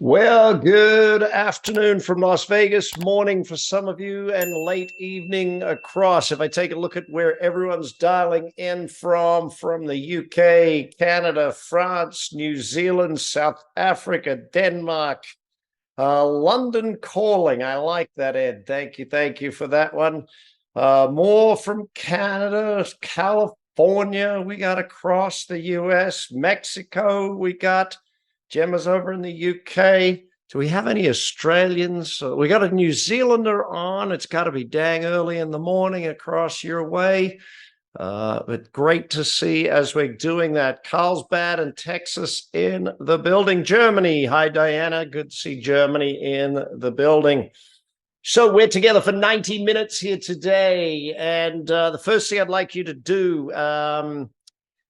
Well, good afternoon from Las Vegas, morning for some of you, and late evening across. If I take a look at where everyone's dialing in from the UK, Canada, France, New Zealand, South Africa, Denmark, London calling. I like that, Ed. Thank you for that one. More from Canada, California, we got across the US, Mexico, we got Gemma's over in the UK. Do we have any Australians? We got a New Zealander on. It's got to be dang early in the morning across your way. But great to see as we're doing that. Carlsbad and Texas in the building. Germany. Hi, Diana. Good to see Germany in the building. So we're together for 90 minutes here today. And the first thing I'd like you to do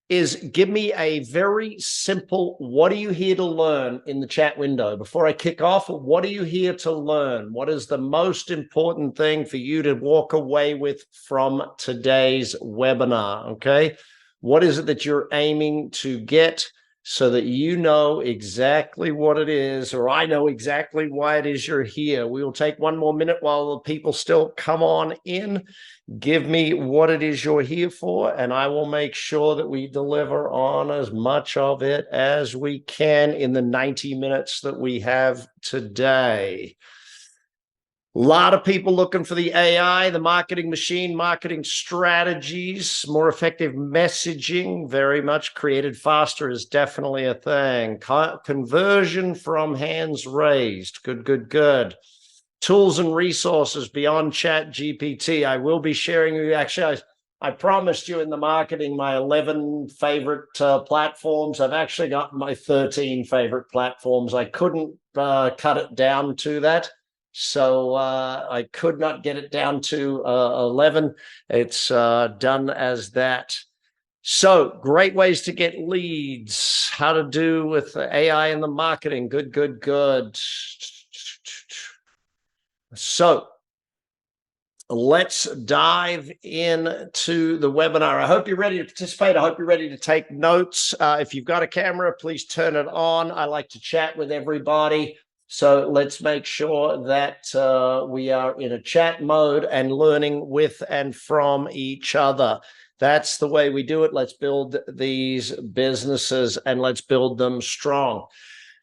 is give me a very simple, what are you here to learn in the chat window? Before I kick off, what are you here to learn? What is the most important thing for you to walk away with from today's webinar, okay? What is it that you're aiming to get so that you know exactly what it is, or I know exactly why it is you're here? We will take one more minute while the people still come on in. Give me what it is you're here for, and I will make sure that we deliver on as much of it as we can in the 90 minutes that we have today. A lot of people looking for the AI, the marketing machine, marketing strategies, more effective messaging, very much created faster is definitely a thing. Conversion from hands raised. Good. Tools and resources beyond Chat GPT. I will be sharing you. Actually, I promised you in the marketing my 11 favorite platforms. I've actually got my 13 favorite platforms. I couldn't cut it down to that. So I could not get it down to 11. It's done as that. So great ways to get leads, how to do with the AI and the marketing. Good. So let's dive into the webinar. I hope you're ready to participate. I hope you're ready to take notes. If you've got a camera, please turn it on. I like to chat with everybody. So let's make sure that we are in a chat mode and learning with and from each other. That's the way we do it. Let's build these businesses and let's build them strong.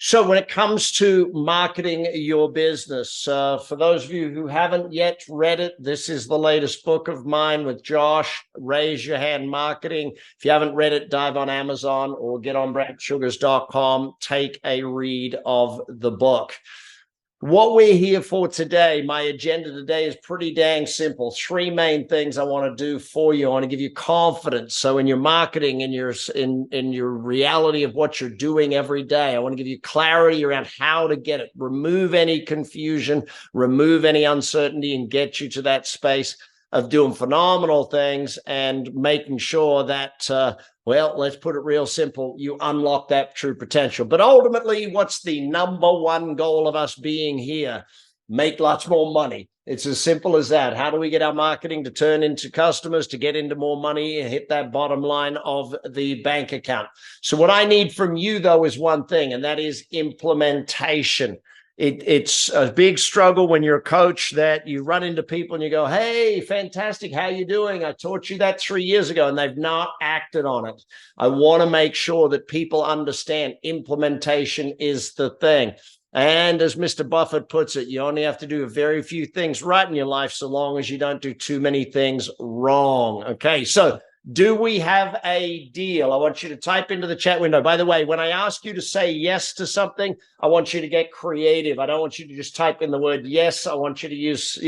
So when it comes to marketing your business, for those of you who haven't yet read it, this is the latest book of mine with Josh, Raise Your Hand Marketing. If you haven't read it, dive on Amazon or get on bradsugars.com, take a read of the book. What we're here for today, my agenda today is pretty dang simple. Three main things I want to do for you. I want to give you confidence. So in your marketing, in your reality of what you're doing every day, I want to give you clarity around how to get it, remove any confusion, remove any uncertainty, and get you to that space of doing phenomenal things and making sure that, well, let's put it real simple, you unlock that true potential. But ultimately, what's the number one goal of us being here? Make lots more money. It's as simple as that. How do we get our marketing to turn into customers, to get into more money and hit that bottom line of the bank account? So what I need from you, though, is one thing, and that is implementation. It's a big struggle when you're a coach that you run into people and you go, hey, fantastic, how you doing? I taught you that 3 years ago, and they've not acted on it. I want to make sure that people understand implementation is the thing. And as Mr. Buffett puts it, you only have to do a very few things right in your life so long as you don't do too many things wrong. Okay, so do we have a deal? I want you to type into the chat window. By the way, when I ask you to say yes to something, I want you to get creative. I don't want you to just type in the word yes. I want you to use,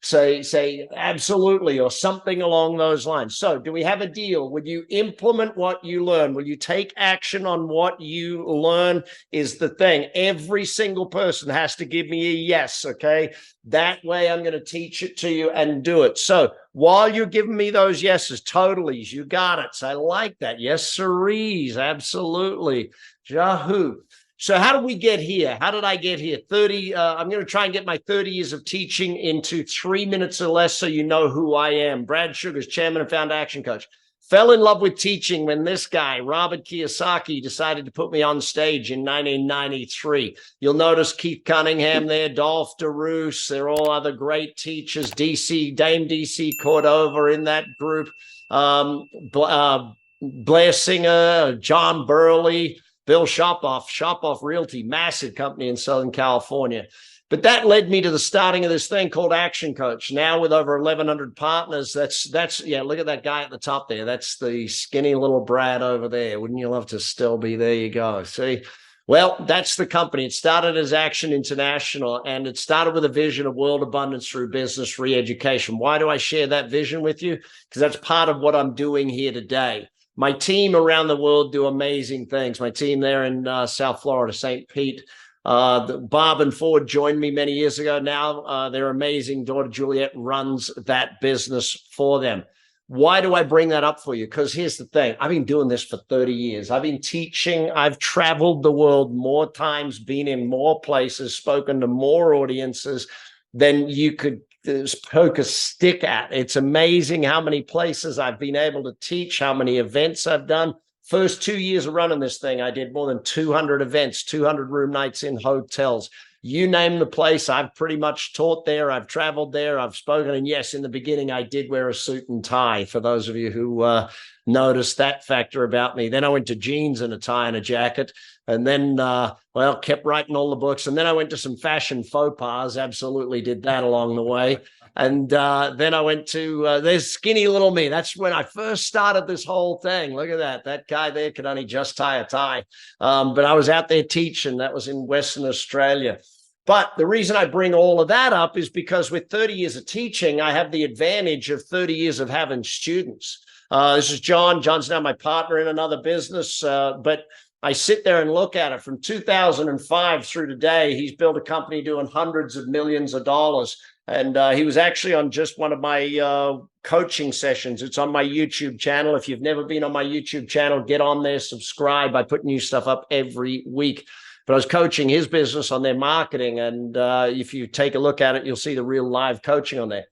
say absolutely or something along those lines. So do we have a deal? Would you implement what you learn? Will you take action on what you learn is the thing. Every single person has to give me a yes, okay? That way I'm going to teach it to you and do it. So while you're giving me those yeses, totallys, you got it. So I like that. Yes, sirees, absolutely. Yahoo. So how did we get here? How did I get here? I'm going to try and get my 30 years of teaching into 3 minutes or less so you know who I am. Brad Sugars, Chairman and Founder, Action Coach. Fell in love with teaching when this guy, Robert Kiyosaki, decided to put me on stage in 1993. You'll notice Keith Cunningham there, Dolph DeRoos, they're all other great teachers. Dame DC Cordova in that group. Blair Singer, John Burley, Bill Shopoff Realty, massive company in Southern California. But that led me to the starting of this thing called ActionCOACH. Now with over 1,100 partners, yeah, look at that guy at the top there. That's the skinny little Brad over there. Wouldn't you love to still be there? You go. See? Well, that's the company. It started as Action International, and it started with a vision of world abundance through business re-education. Why do I share that vision with you? Because that's part of what I'm doing here today. My team around the world do amazing things. My team there in South Florida, St. Pete, Bob and Ford joined me many years ago. Now their amazing daughter Juliet runs that business for them. Why do I bring that up for you? Because here's the thing. I've been doing this for 30 years. I've been teaching. I've traveled the world more times, been in more places, spoken to more audiences than you could poke a stick at. It's amazing how many places I've been able to teach, how many events I've done. First 2 years of running this thing, I did more than 200 events, 200 room nights in hotels. You name the place, I've pretty much taught there. I've traveled there. I've spoken. And yes, in the beginning, I did wear a suit and tie, for those of you who noticed that factor about me. Then I went to jeans and a tie and a jacket. And then, well, kept writing all the books. And then I went to some fashion faux pas. Absolutely did that along the way. And then I went to, there's skinny little me. That's when I first started this whole thing. Look at that. That guy there could only just tie a tie. But I was out there teaching. That was in Western Australia. But the reason I bring all of that up is because with 30 years of teaching, I have the advantage of 30 years of having students. This is John. John's now my partner in another business. But I sit there and look at it from 2005 through today. He's built a company doing hundreds of millions of dollars. And he was actually on just one of my coaching sessions. It's on my YouTube channel. If you've never been on my YouTube channel, get on there, subscribe. I put new stuff up every week. But I was coaching his business on their marketing. And if you take a look at it, you'll see the real live coaching on there.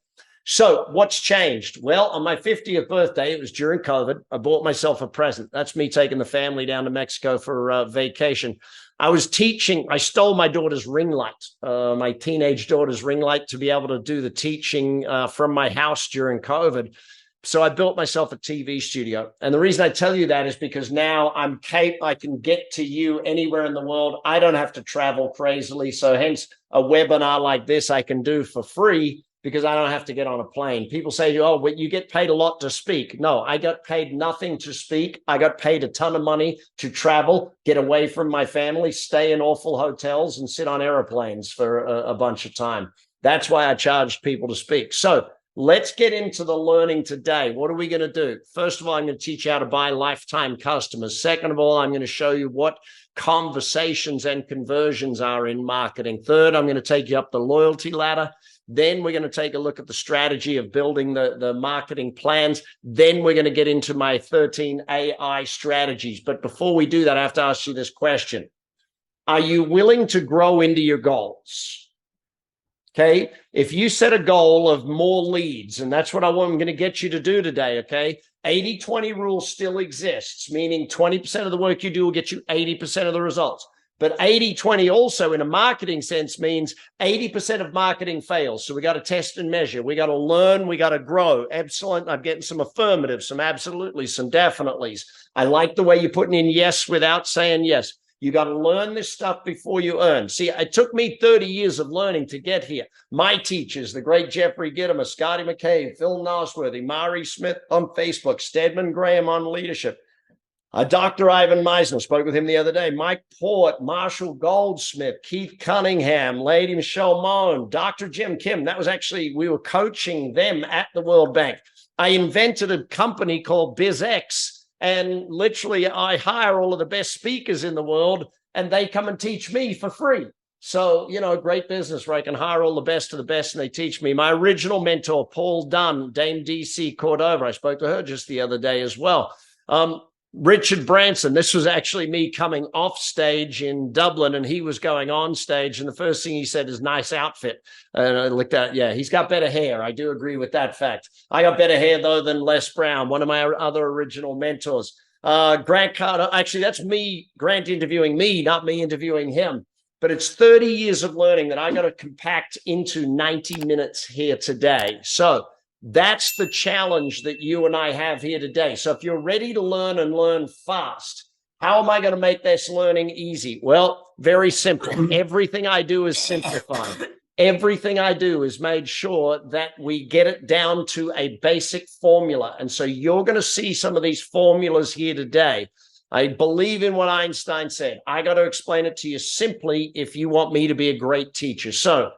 So what's changed? Well, on my 50th birthday, it was during COVID, I bought myself a present. That's me taking the family down to Mexico for vacation. I was teaching. I stole my daughter's ring light, my teenage daughter's ring light, to be able to do the teaching from my house during COVID. So I built myself a TV studio. And the reason I tell you that is because now I can get to you anywhere in the world. I don't have to travel crazily. So hence a webinar like this I can do for free because I don't have to get on a plane. People say, oh, well, you get paid a lot to speak. No, I got paid nothing to speak. I got paid a ton of money to travel, get away from my family, stay in awful hotels and sit on airplanes for a bunch of time. That's why I charged people to speak. So let's get into the learning today. What are we going to do? First of all, I'm going to teach you how to buy lifetime customers. Second of all, I'm going to show you what conversations and conversions are in marketing. Third, I'm going to take you up the loyalty ladder. Then we're going to take a look at the strategy of building the marketing plans. Then we're going to get into my 13 AI strategies. But before we do that, I have to ask you this question. Are you willing to grow into your goals? Okay. If you set a goal of more leads, and that's what I'm going to get you to do today. Okay. 80-20 rule still exists, meaning 20% of the work you do will get you 80% of the results. But 80-20 also in a marketing sense means 80% of marketing fails. So we got to test and measure. We got to learn. We got to grow. Excellent. I'm getting some affirmatives, some absolutely, some definitelys. I like the way you're putting in yes without saying yes. You got to learn this stuff before you earn. See, it took me 30 years of learning to get here. My teachers, the great Jeffrey Gittimer, Scotty McCabe, Phil Nosworthy, Mari Smith on Facebook, Stedman Graham on leadership. Dr. Ivan Meisner, spoke with him the other day. Mike Port, Marshall Goldsmith, Keith Cunningham, Lady Michelle Moan, Dr. Jim Kim. That was actually, we were coaching them at the World Bank. I invented a company called BizX. And literally, I hire all of the best speakers in the world, and they come and teach me for free. So, you know, great business where I can hire all the best of the best, and they teach me. My original mentor, Paul Dunn, Dame DC Cordova, I spoke to her just the other day as well. Richard Branson. This was actually me coming off stage in Dublin, and he was going on stage. And the first thing he said is, "Nice outfit." And I looked at, yeah, he's got better hair. I do agree with that fact. I got better hair, though, than Les Brown, one of my other original mentors. Grant Carter. Actually, that's me, Grant interviewing me, not me interviewing him. But it's 30 years of learning that I got to compact into 90 minutes here today. So that's the challenge that you and I have here today. So if you're ready to learn and learn fast, how am I going to make this learning easy? Well, very simple. Everything I do is simplified. Everything I do is made sure that we get it down to a basic formula. And so you're going to see some of these formulas here today. I believe in what Einstein said. I got to explain it to you simply if you want me to be a great teacher. So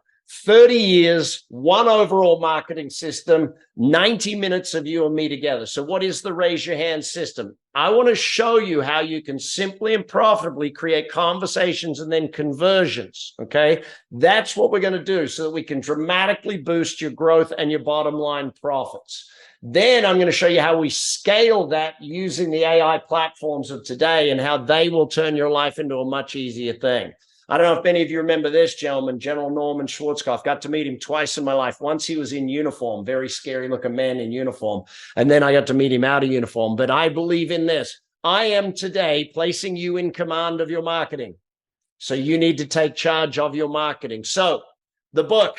30 years, one overall marketing system, 90 minutes of you and me together. So what is the raise your hand system? I want to show you how you can simply and profitably create conversations and then conversions, okay? That's what we're going to do so that we can dramatically boost your growth and your bottom line profits. Then I'm going to show you how we scale that using the AI platforms of today and how they will turn your life into a much easier thing. I don't know if many of you remember this gentleman, General Norman Schwarzkopf. Got to meet him twice in my life. Once he was in uniform, very scary looking man in uniform. And then I got to meet him out of uniform. But I believe in this. I am today placing you in command of your marketing. So you need to take charge of your marketing. So the book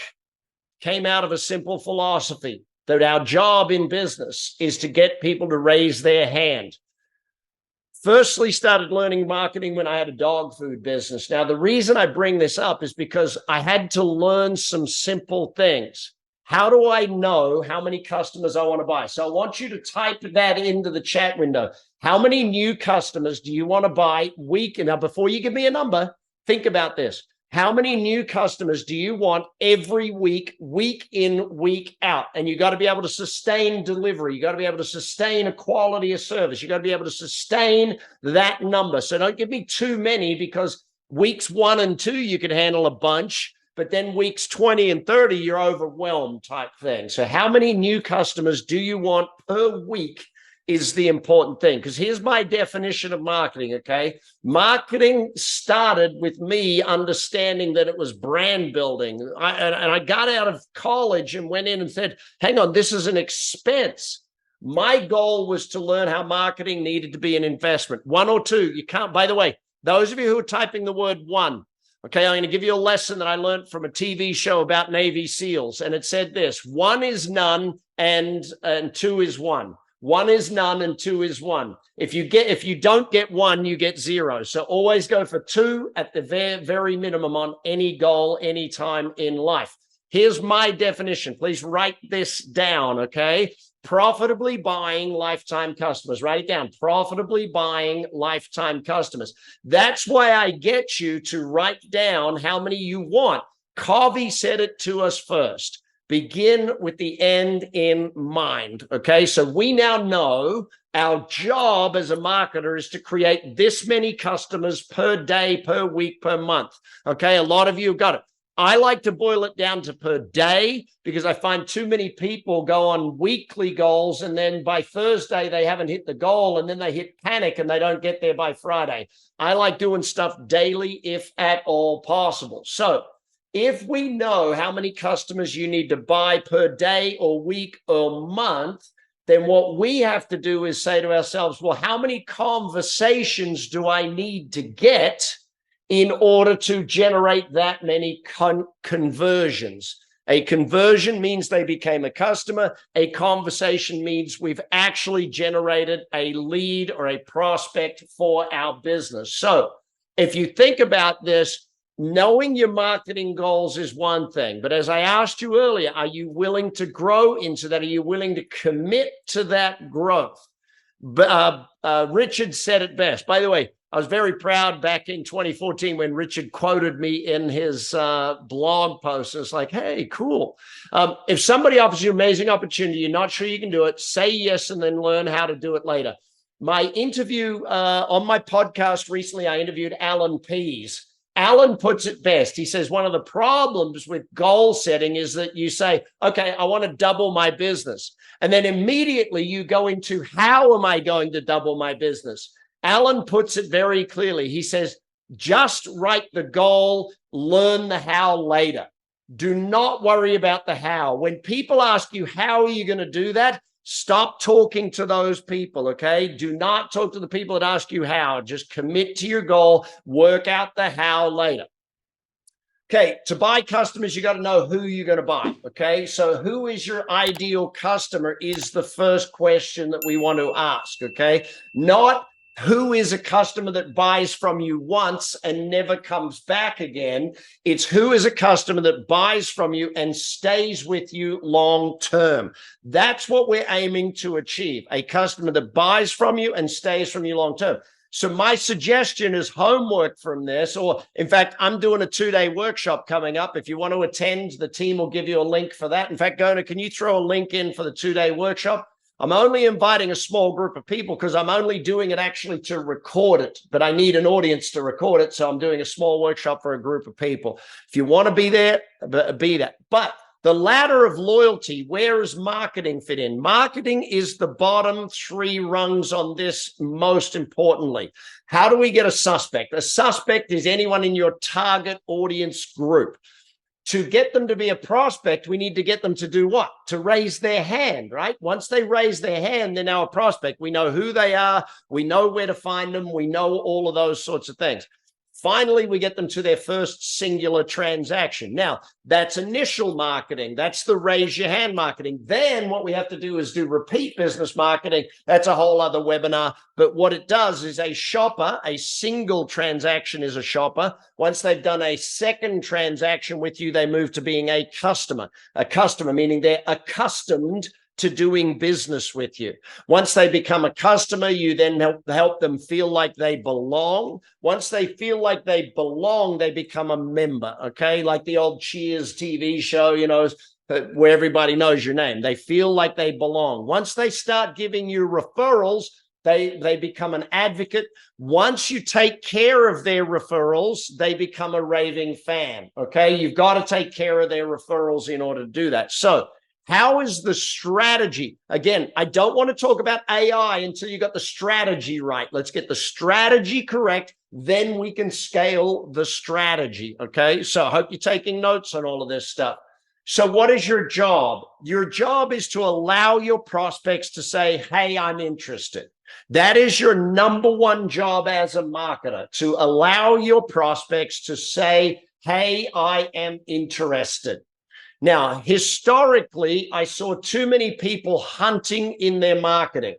came out of a simple philosophy that our job in business is to get people to raise their hand. Firstly, started learning marketing when I had a dog food business. Now, the reason I bring this up is because I had to learn some simple things. How do I know how many customers I want to buy? So I want you to type that into the chat window. How many new customers do you want to buy week? Now, before you give me a number, think about this. How many new customers do you want every week, week in, week out? And you got to be able to sustain delivery. You got to be able to sustain a quality of service. You got to be able to sustain that number. So don't give me too many, because weeks 1 and 2, you can handle a bunch, but then weeks 20 and 30, you're overwhelmed type thing. So how many new customers do you want per week is the important thing, because here's my definition of marketing, okay? Marketing started with me understanding that it was brand building. And I got out of college and went in and said, hang on, this is an expense. My goal was to learn how marketing needed to be an investment. 1 or 2, you can't, by the way, those of you who are typing the word 1, okay, I'm going to give you a lesson that I learned from a TV show about Navy SEALs. And it said this: 1 is none and 2 is 1. 1 is none and 2 is 1. If you don't get 1, you get 0. So always go for 2 at the very minimum on any goal, anytime in life. Here's my definition. Please write this down, okay? Profitably buying lifetime customers. Write it down. Profitably buying lifetime customers. That's why I get you to write down how many you want. Covey said it to us first. Begin with the end in mind, okay? So we now know our job as a marketer is to create this many customers per day, per week, per month, okay? A lot of you have got it. I like to boil it down to per day, because I find too many people go on weekly goals, and then by Thursday they haven't hit the goal, and then they hit panic and they don't get there by Friday. I like doing stuff daily if at all possible. So if we know how many customers you need to buy per day or week or month, then what we have to do is say to ourselves, well, how many conversations do I need to get in order to generate that many conversions? A conversion means they became a customer. A conversation means we've actually generated a lead or a prospect for our business. So if you think about this, knowing your marketing goals is one thing, but as I asked you earlier, are you willing to grow into that? Are you willing to commit to that growth? Richard said it best. By the way, I was very proud back in 2014 when Richard quoted me in his blog post. It's like, hey, cool. If somebody offers you an amazing opportunity, you're not sure you can do it, say yes and then learn how to do it later. My interview on my podcast recently, I interviewed Alan Pease. Alan puts it best. He says one of the problems with goal setting is that you say, okay, I want to double my business. And then immediately you go into, how am I going to double my business? Alan puts it very clearly. He says, just write the goal, learn the how later. Do not worry about the how. When people ask you, how are you going to do that? Stop talking to those people, okay? Do not talk to the people that ask you how. Just commit to your goal, work out the how later. Okay, to buy customers, you got to know who you're going to buy, okay? So who is your ideal customer is the first question that we want to ask, okay? Not who is a customer that buys from you once and never comes back again. It's who is a customer that buys from you and stays with you long term. That's what we're aiming to achieve, a customer that buys from you and stays from you long term. So my suggestion is homework from this, or in fact, I'm doing a 2-day workshop coming up. If you want to attend, the team will give you a link for that. In fact, Gona, can you throw a link in for the 2-day workshop? I'm only inviting a small group of people because I'm only doing it actually to record it, but I need an audience to record it. So I'm doing a small workshop for a group of people. If you want to be there, be that. But the ladder of loyalty, where does marketing fit in? Marketing is the bottom 3 rungs on this, most importantly. How do we get a suspect? A suspect is anyone in your target audience group. To get them to be a prospect, we need to get them to do what? To raise their hand, right? Once they raise their hand, they're now a prospect. We know who they are. We know where to find them. We know all of those sorts of things. Finally, we get them to their first singular transaction. Now, that's initial marketing. That's the raise your hand marketing. Then what we have to do is do repeat business marketing. That's a whole other webinar. But what it does is a shopper, a single transaction is a shopper. Once they've done a second transaction with you, they move to being a customer. A customer meaning they're accustomed to doing business with you. Once they become a customer, you then help them feel like they belong. Once they feel like they belong, they become a member, okay? Like the old Cheers TV show, you know, where everybody knows your name. They feel like they belong. Once they start giving you referrals, they become an advocate. Once you take care of their referrals, they become a raving fan, okay? You've got to take care of their referrals in order to do that. So how is the strategy? Again, I don't want to talk about AI until you got the strategy right. Let's get the strategy correct. Then we can scale the strategy. Okay. So I hope you're taking notes on all of this stuff. So what is your job? Your job is to allow your prospects to say, hey, I'm interested. That is your number one job as a marketer, to allow your prospects to say, hey, I am interested. Now, historically, I saw too many people hunting in their marketing.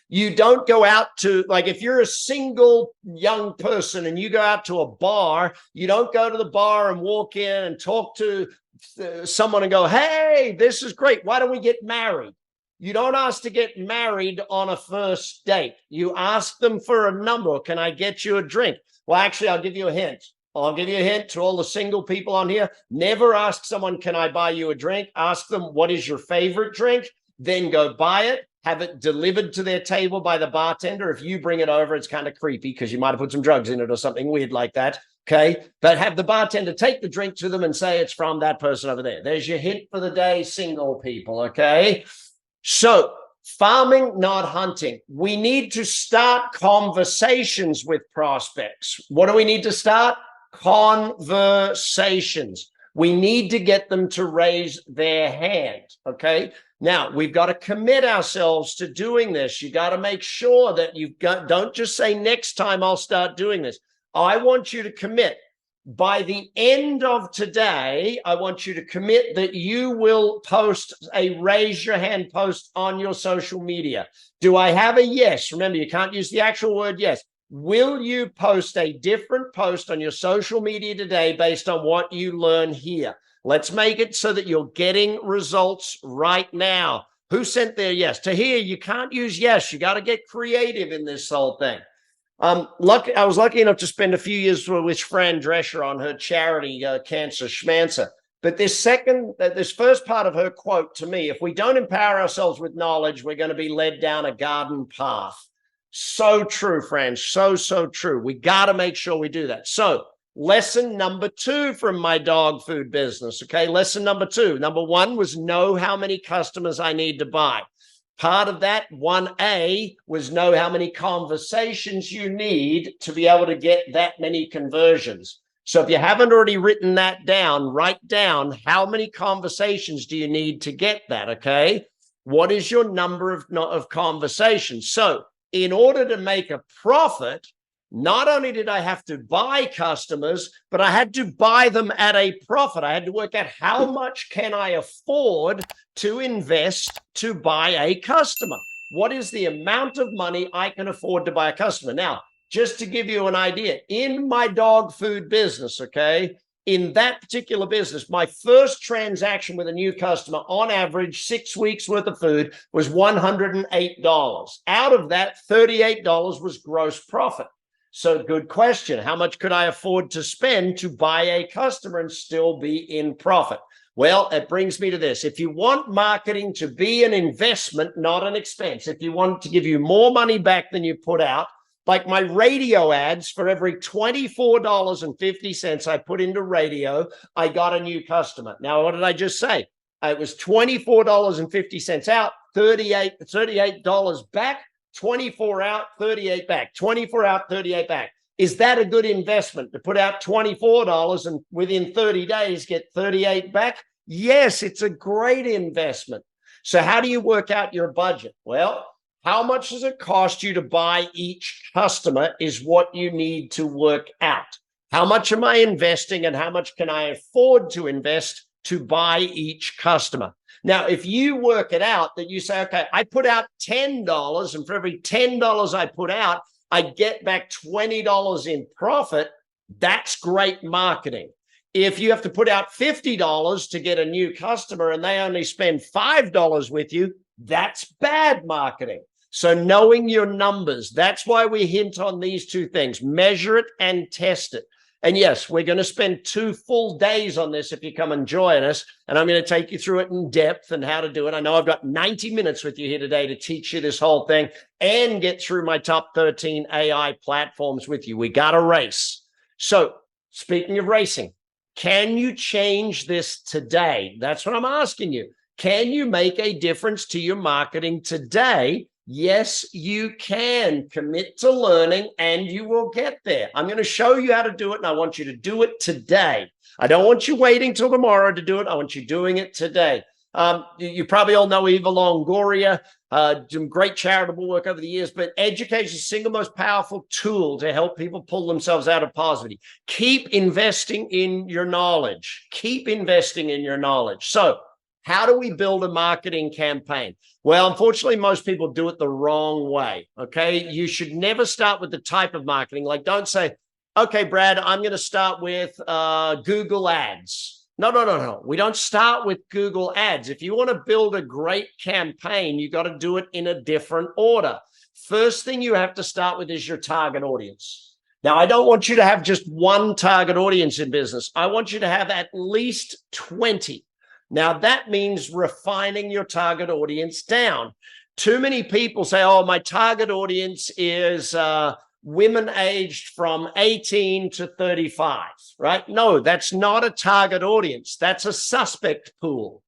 You don't go out to, like, if you're a single young person and you go out to a bar, you don't go to the bar and walk in and talk to someone and go, hey, this is great. Why don't we get married? You don't ask to get married on a first date. You ask them for a number. Can I get you a drink? Well, actually, I'll give you a hint. I'll give you a hint to all the single people on here. Never ask someone, can I buy you a drink? Ask them, what is your favorite drink? Then go buy it, have it delivered to their table by the bartender. If you bring it over, it's kind of creepy because you might have put some drugs in it or something weird like that. Okay. But have the bartender take the drink to them and say it's from that person over there. There's your hint for the day, single people. Okay. So farming, not hunting. We need to start conversations with prospects. What do we need to start? Conversations. We need to get them to raise their hand. Okay. Now we've got to commit ourselves to doing this. You got to make sure that don't just say next time I'll start doing this. I want you to commit. By the end of today, I want you to commit that you will post a raise your hand post on your social media. Do I have a yes? Remember, you can't use the actual word yes. Will you post a different post on your social media today based on what you learn here? Let's make it so that you're getting results right now. Who sent their yes? To here, you can't use yes. You got to get creative in this whole thing. I was lucky enough to spend a few years with Fran Drescher on her charity, Cancer Schmancer. But this first part of her quote to me, if we don't empower ourselves with knowledge, we're going to be led down a garden path. So true, Fran. So true. We got to make sure we do that. So Lesson number 2 from my dog food business. Okay. Lesson number 2. Number 1 was know how many customers I need to buy. Part of that 1A was know how many conversations you need to be able to get that many conversions. So if you haven't already written that down, write down how many conversations do you need to get that. Okay. What is your number of conversations? So in order to make a profit, not only did I have to buy customers, but I had to buy them at a profit. I had to work out how much can I afford to invest to buy a customer? What is the amount of money I can afford to buy a customer? Now, just to give you an idea, in my dog food business, okay, in that particular business, my first transaction with a new customer, on average, 6 weeks worth of food was $108. Out of that, $38 was gross profit. So good question. How much could I afford to spend to buy a customer and still be in profit? Well, it brings me to this. If you want marketing to be an investment, not an expense, if you want to give you more money back than you put out, like my radio ads, for every $24.50 I put into radio, I got a new customer. Now, what did I just say? It was $24.50 out, $38 back. 24 out, 38 back, 24 out, 38 back. Is that a good investment to put out $24 and within 30 days get 38 back? Yes, it's a great investment. So how do you work out your budget? Well, how much does it cost you to buy each customer is what you need to work out. How much am I investing and how much can I afford to invest to buy each customer? Now, if you work it out that you say, okay, I put out $10 and for every $10 I put out, I get back $20 in profit, that's great marketing. If you have to put out $50 to get a new customer and they only spend $5 with you, that's bad marketing. So knowing your numbers, that's why we hint on these 2 things, measure it and test it. And yes, we're going to spend 2 full days on this if you come and join us. And I'm going to take you through it in depth and how to do it. I know I've got 90 minutes with you here today to teach you this whole thing and get through my top 13 AI platforms with you. We got to race. So speaking of racing, can you change this today? That's what I'm asking you. Can you make a difference to your marketing today? Yes, you can. Commit to learning and you will get there. I'm going to show you how to do it, and I want you to do it today. I don't want you waiting till tomorrow to do it. I want you doing it today. You probably all know Eva Longoria, some great charitable work over the years, but education is the single most powerful tool to help people pull themselves out of poverty. Keep investing in your knowledge. Keep investing in your knowledge. So how do we build a marketing campaign? Well, unfortunately, most people do it the wrong way, okay? You should never start with the type of marketing. Like, don't say, okay, Brad, I'm going to start with Google Ads. No. We don't start with Google Ads. If you want to build a great campaign, you got to do it in a different order. First thing you have to start with is your target audience. Now, I don't want you to have just one target audience in business. I want you to have at least 20. Now, that means refining your target audience down. Too many people say, oh, my target audience is women aged from 18 to 35, right? No, that's not a target audience. That's a suspect pool.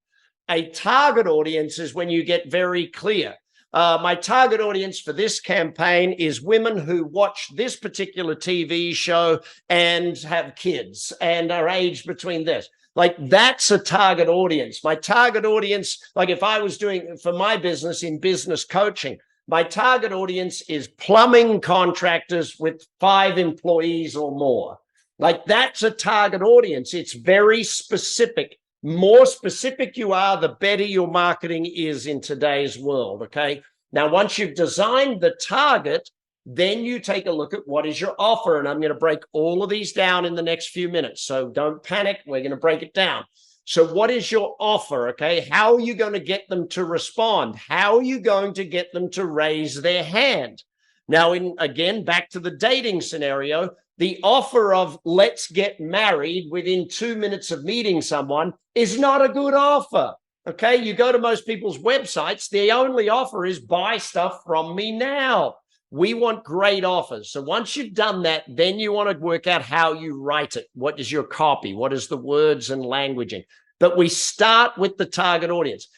A target audience is when you get very clear. My target audience for this campaign is women who watch this particular TV show and have kids and are aged between this. Like, that's a target audience. My target audience, like if I was doing for my business in business coaching, my target audience is plumbing contractors with 5 employees or more. Like, that's a target audience. It's very specific. More specific you are, the better your marketing is in today's world, okay? Now, once you've designed the target, then you take a look at what is your offer. And I'm going to break all of these down in the next few minutes. So don't panic. We're going to break it down. So what is your offer? Okay. How are you going to get them to respond? How are you going to get them to raise their hand? Now, again, back to the dating scenario, the offer of let's get married within 2 minutes of meeting someone is not a good offer. Okay. You go to most people's websites, the only offer is buy stuff from me now. We want great offers. So once you've done that, then you want to work out how you write it. What is your copy? What is the words and languaging? But we start with the target audience.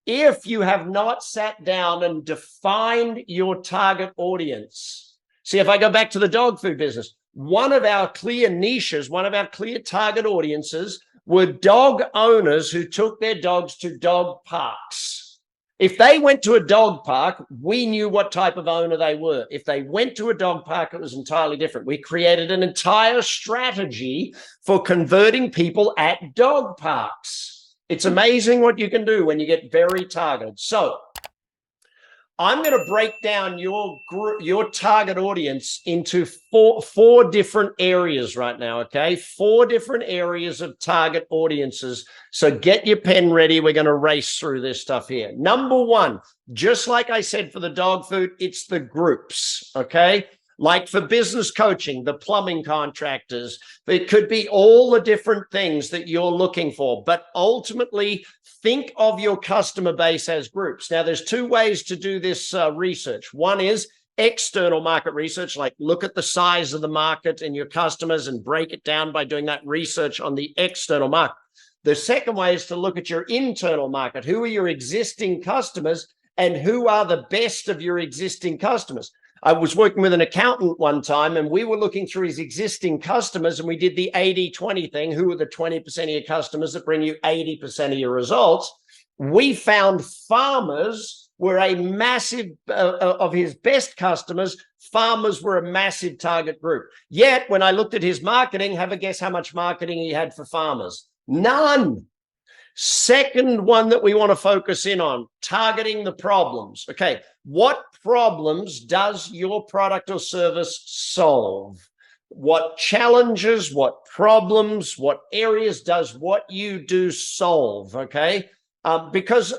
If you have not sat down and defined your target audience, see, if I go back to the dog food business, one of our clear niches, one of our clear target audiences were dog owners who took their dogs to dog parks. If they went to a dog park, we knew what type of owner they were. If they went to a dog park, it was entirely different. We created an entire strategy for converting people at dog parks. It's amazing what you can do when you get very targeted. So I'm going to break down your target audience into four different areas right now, okay? 4 different areas of target audiences. So get your pen ready. We're going to race through this stuff here. Number 1, just like I said for the dog food, it's the groups, okay? Like for business coaching, the plumbing contractors, it could be all the different things that you're looking for, but ultimately think of your customer base as groups. Now, there's 2 ways to do this research. One is external market research, like look at the size of the market and your customers and break it down by doing that research on the external market. The second way is to look at your internal market. Who are your existing customers and who are the best of your existing customers? I was working with an accountant one time and we were looking through his existing customers and we did the 80-20 thing. Who are the 20% of your customers that bring you 80% of your results? We found farmers were a massive, of his best customers, farmers were a massive target group. Yet when I looked at his marketing, have a guess how much marketing he had for farmers? None. Second one that we want to focus in on, targeting the problems. Okay, what problems does your product or service solve? What challenges, what problems, what areas does what you do solve? Okay, because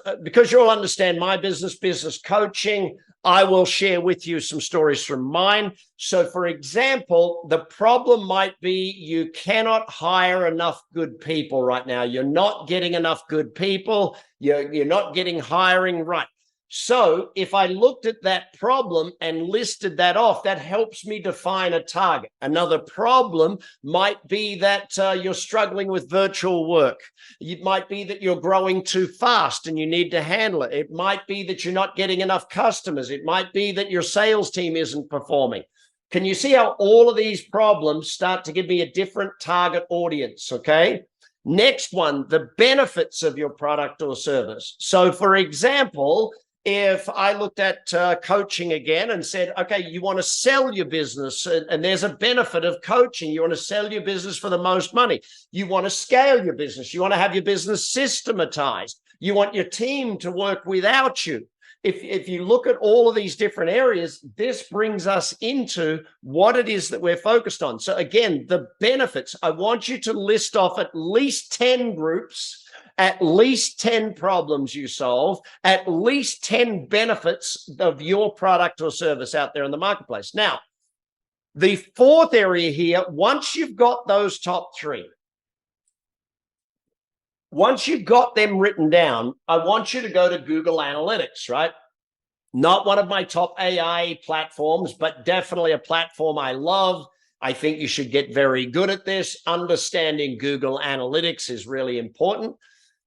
you'll understand my business coaching, I will share with you some stories from mine. So for example, the problem might be you cannot hire enough good people right now. You're not getting enough good people. You're not getting hiring right. So if I looked at that problem and listed that off, that helps me define a target. Another problem might be that you're struggling with virtual work. It might be that you're growing too fast and you need to handle it. It might be that you're not getting enough customers. It might be that your sales team isn't performing. Can you see how all of these problems start to give me a different target audience, okay? Next one, the benefits of your product or service. So for example, if I looked at coaching again and said, okay, you want to sell your business and there's a benefit of coaching. You want to sell your business for the most money. You want to scale your business. You want to have your business systematized. You want your team to work without you. If you look at all of these different areas, this brings us into what it is that we're focused on. So again, the benefits, I want you to list off at least 10 groups, at least 10 problems you solve, at least 10 benefits of your product or service out there in the marketplace. Now, the 4th area here, once you've got those top 3, once you've got them written down, I want you to go to Google Analytics, right? Not one of my top AI platforms, but definitely a platform I love. I think you should get very good at this. Understanding Google Analytics is really important.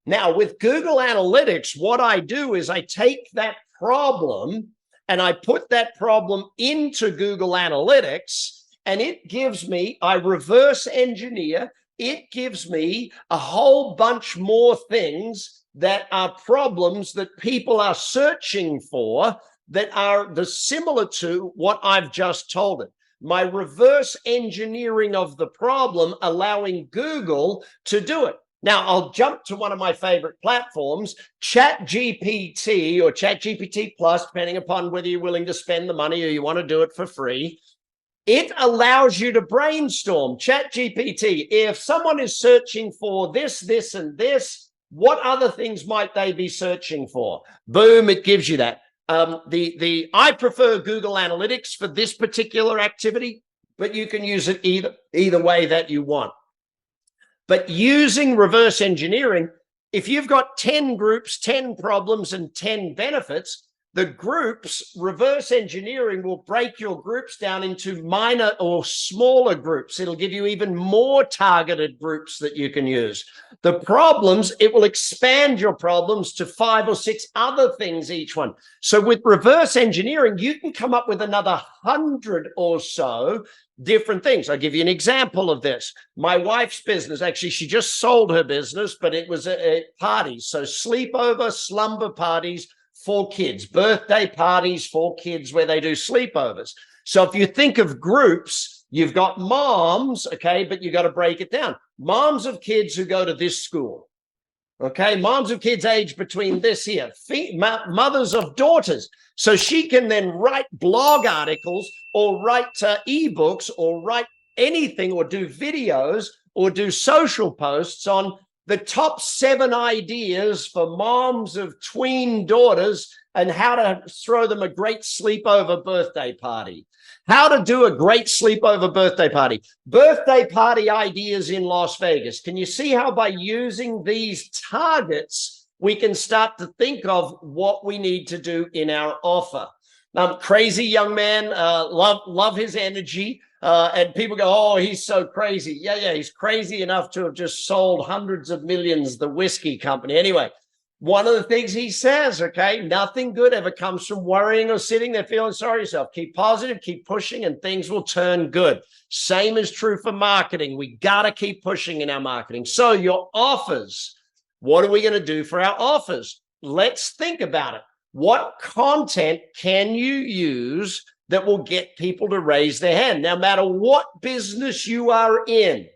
Now, with Google Analytics, what I do is I take that problem and I put that problem into Google Analytics, and it gives me, I reverse engineer, it gives me a whole bunch more things that are problems that people are searching for that are similar to what I've just told it. My reverse engineering of the problem, allowing Google to do it. Now, I'll jump to one of my favorite platforms, ChatGPT or ChatGPT Plus, depending upon whether you're willing to spend the money or you want to do it for free. It allows you to brainstorm. ChatGPT, if someone is searching for this, this, and this, what other things might they be searching for? Boom, it gives you that. I prefer Google Analytics for this particular activity, but you can use it either way that you want. But using reverse engineering, if you've got 10 groups, 10 problems, and 10 benefits, The groups, reverse engineering will break your groups down into minor or smaller groups. It'll give you even more targeted groups that you can use. The problems, it will expand your problems to 5 or 6 other things each one. So with reverse engineering, you can come up with another 100 or so different things. I'll give you an example of this. My wife's business, actually, she just sold her business, but it was a parties. So sleepover, slumber parties for kids, birthday parties for kids where they do sleepovers. So if you think of groups, you've got moms, okay, but you got to break it down. Moms of kids who go to this school, okay, moms of kids aged between this here, mothers of daughters. So she can then write blog articles or write ebooks or write anything or do videos or do social posts on the top 7 ideas for moms of tween daughters and how to throw them a great sleepover birthday party. How to do a great sleepover birthday party ideas in Las Vegas. Can you see how by using these targets, we can start to think of what we need to do in our offer? Crazy young man, love his energy. And people go, oh, he's so crazy. Yeah, he's crazy enough to have just sold hundreds of millions, the whiskey company. Anyway, one of the things he says, okay, nothing good ever comes from worrying or sitting there feeling sorry yourself. Keep positive, keep pushing, and things will turn good. Same is true for marketing. We got to keep pushing in our marketing. So your offers, what are we going to do for our offers? Let's think about it. What content can you use that will get people to raise their hand? No matter what business you are in,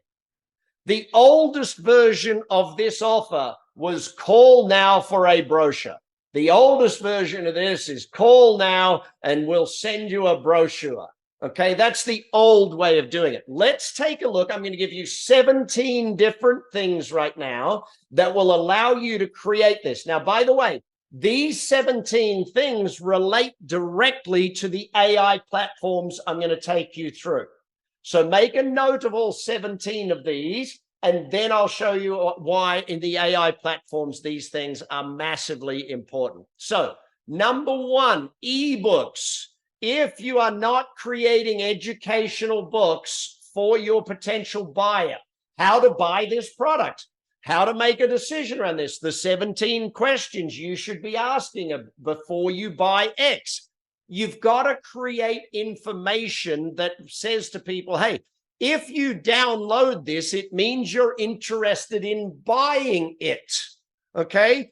the oldest version of this offer was call now for a brochure. The oldest version of this is call now and we'll send you a brochure. Okay, that's the old way of doing it. Let's take a look. I'm going to give you 17 different things right now that will allow you to create this. Now, by the way, these 17 things relate directly to the AI platforms I'm going to take you through. So make a note of all 17 of these, and then I'll show you why in the AI platforms these things are massively important. So number 1, ebooks. If you are not creating educational books for your potential buyer, how to buy this product, how to make a decision around this, the 17 questions you should be asking before you buy X. You've got to create information that says to people, hey, if you download this, it means you're interested in buying it. Okay.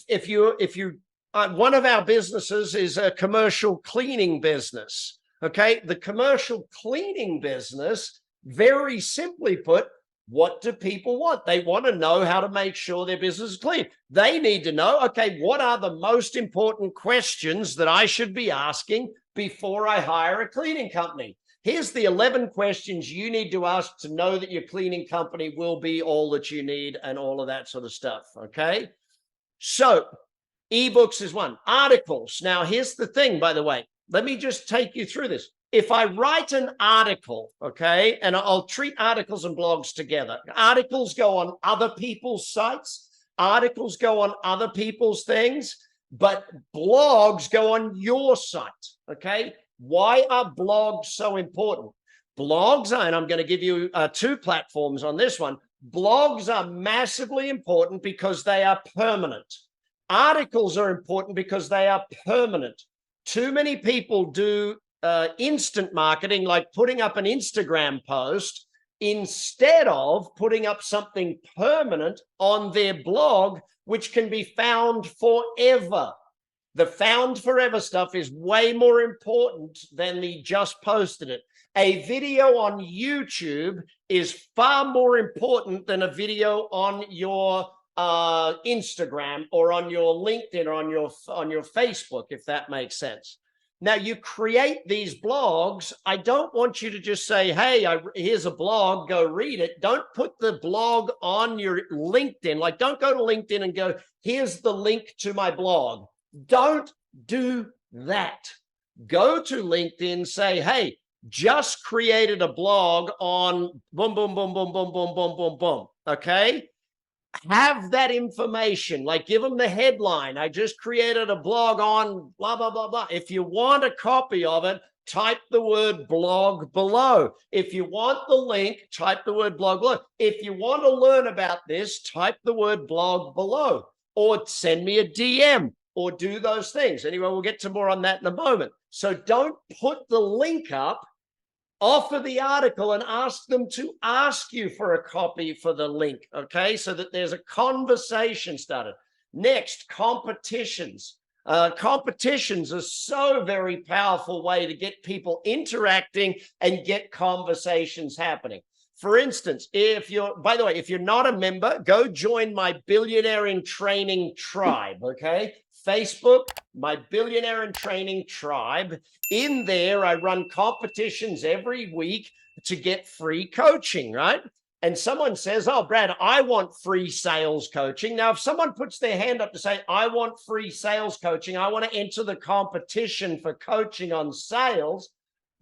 If you one of our businesses is a commercial cleaning business. Okay. The commercial cleaning business, very simply put, what do people want? They want to know how to make sure their business is clean. They need to know, okay, what are the most important questions that I should be asking before I hire a cleaning company? Here's the 11 questions you need to ask to know that your cleaning company will be all that you need and all of that sort of stuff, okay? So ebooks is one. Articles. Now, here's the thing, by the way. Let me just take you through this. If I write an article, okay, and I'll treat articles and blogs together. Articles go on other people's sites. Articles go on other people's things, but blogs go on your site, okay? Why are blogs so important? Blogs, and I'm going to give you 2 platforms on this one. Blogs are massively important because they are permanent. Articles are important because they are permanent. Too many people do instant marketing, like putting up an Instagram post instead of putting up something permanent on their blog, which can be found forever. The found forever stuff is way more important than the just posted it. A video on YouTube is far more important than a video on your Instagram or on your LinkedIn or on your Facebook, if that makes sense. Now, you create these blogs. I don't want you to just say, hey, here's a blog, go read it. Don't put the blog on your LinkedIn. Like, don't go to LinkedIn and go, here's the link to my blog. Don't do that. Go to LinkedIn, say, hey, just created a blog on boom, boom, boom, boom, boom, boom, boom, boom, boom. Okay? have that information, like give them the headline. I just created a blog on blah, blah, blah, blah. If you want a copy of it, type the word blog below. If you want the link, type the word blog below. If you want to learn about this, type the word blog below, or send me a DM, or do those things. Anyway, we'll get to more on that in a moment. So don't put the link up, offer the article, and ask them to ask you for a copy for the link, okay? So that there's a conversation started. Next, competitions. Competitions are so very powerful way to get people interacting and get conversations happening. For instance, by the way, if you're not a member, go join my Billionaire in Training tribe, okay? Facebook, my Billionaire in Training tribe. In there, I run competitions every week to get free coaching, right? And someone says, oh, Brad, I want free sales coaching. Now, if someone puts their hand up to say, I want free sales coaching, I want to enter the competition for coaching on sales,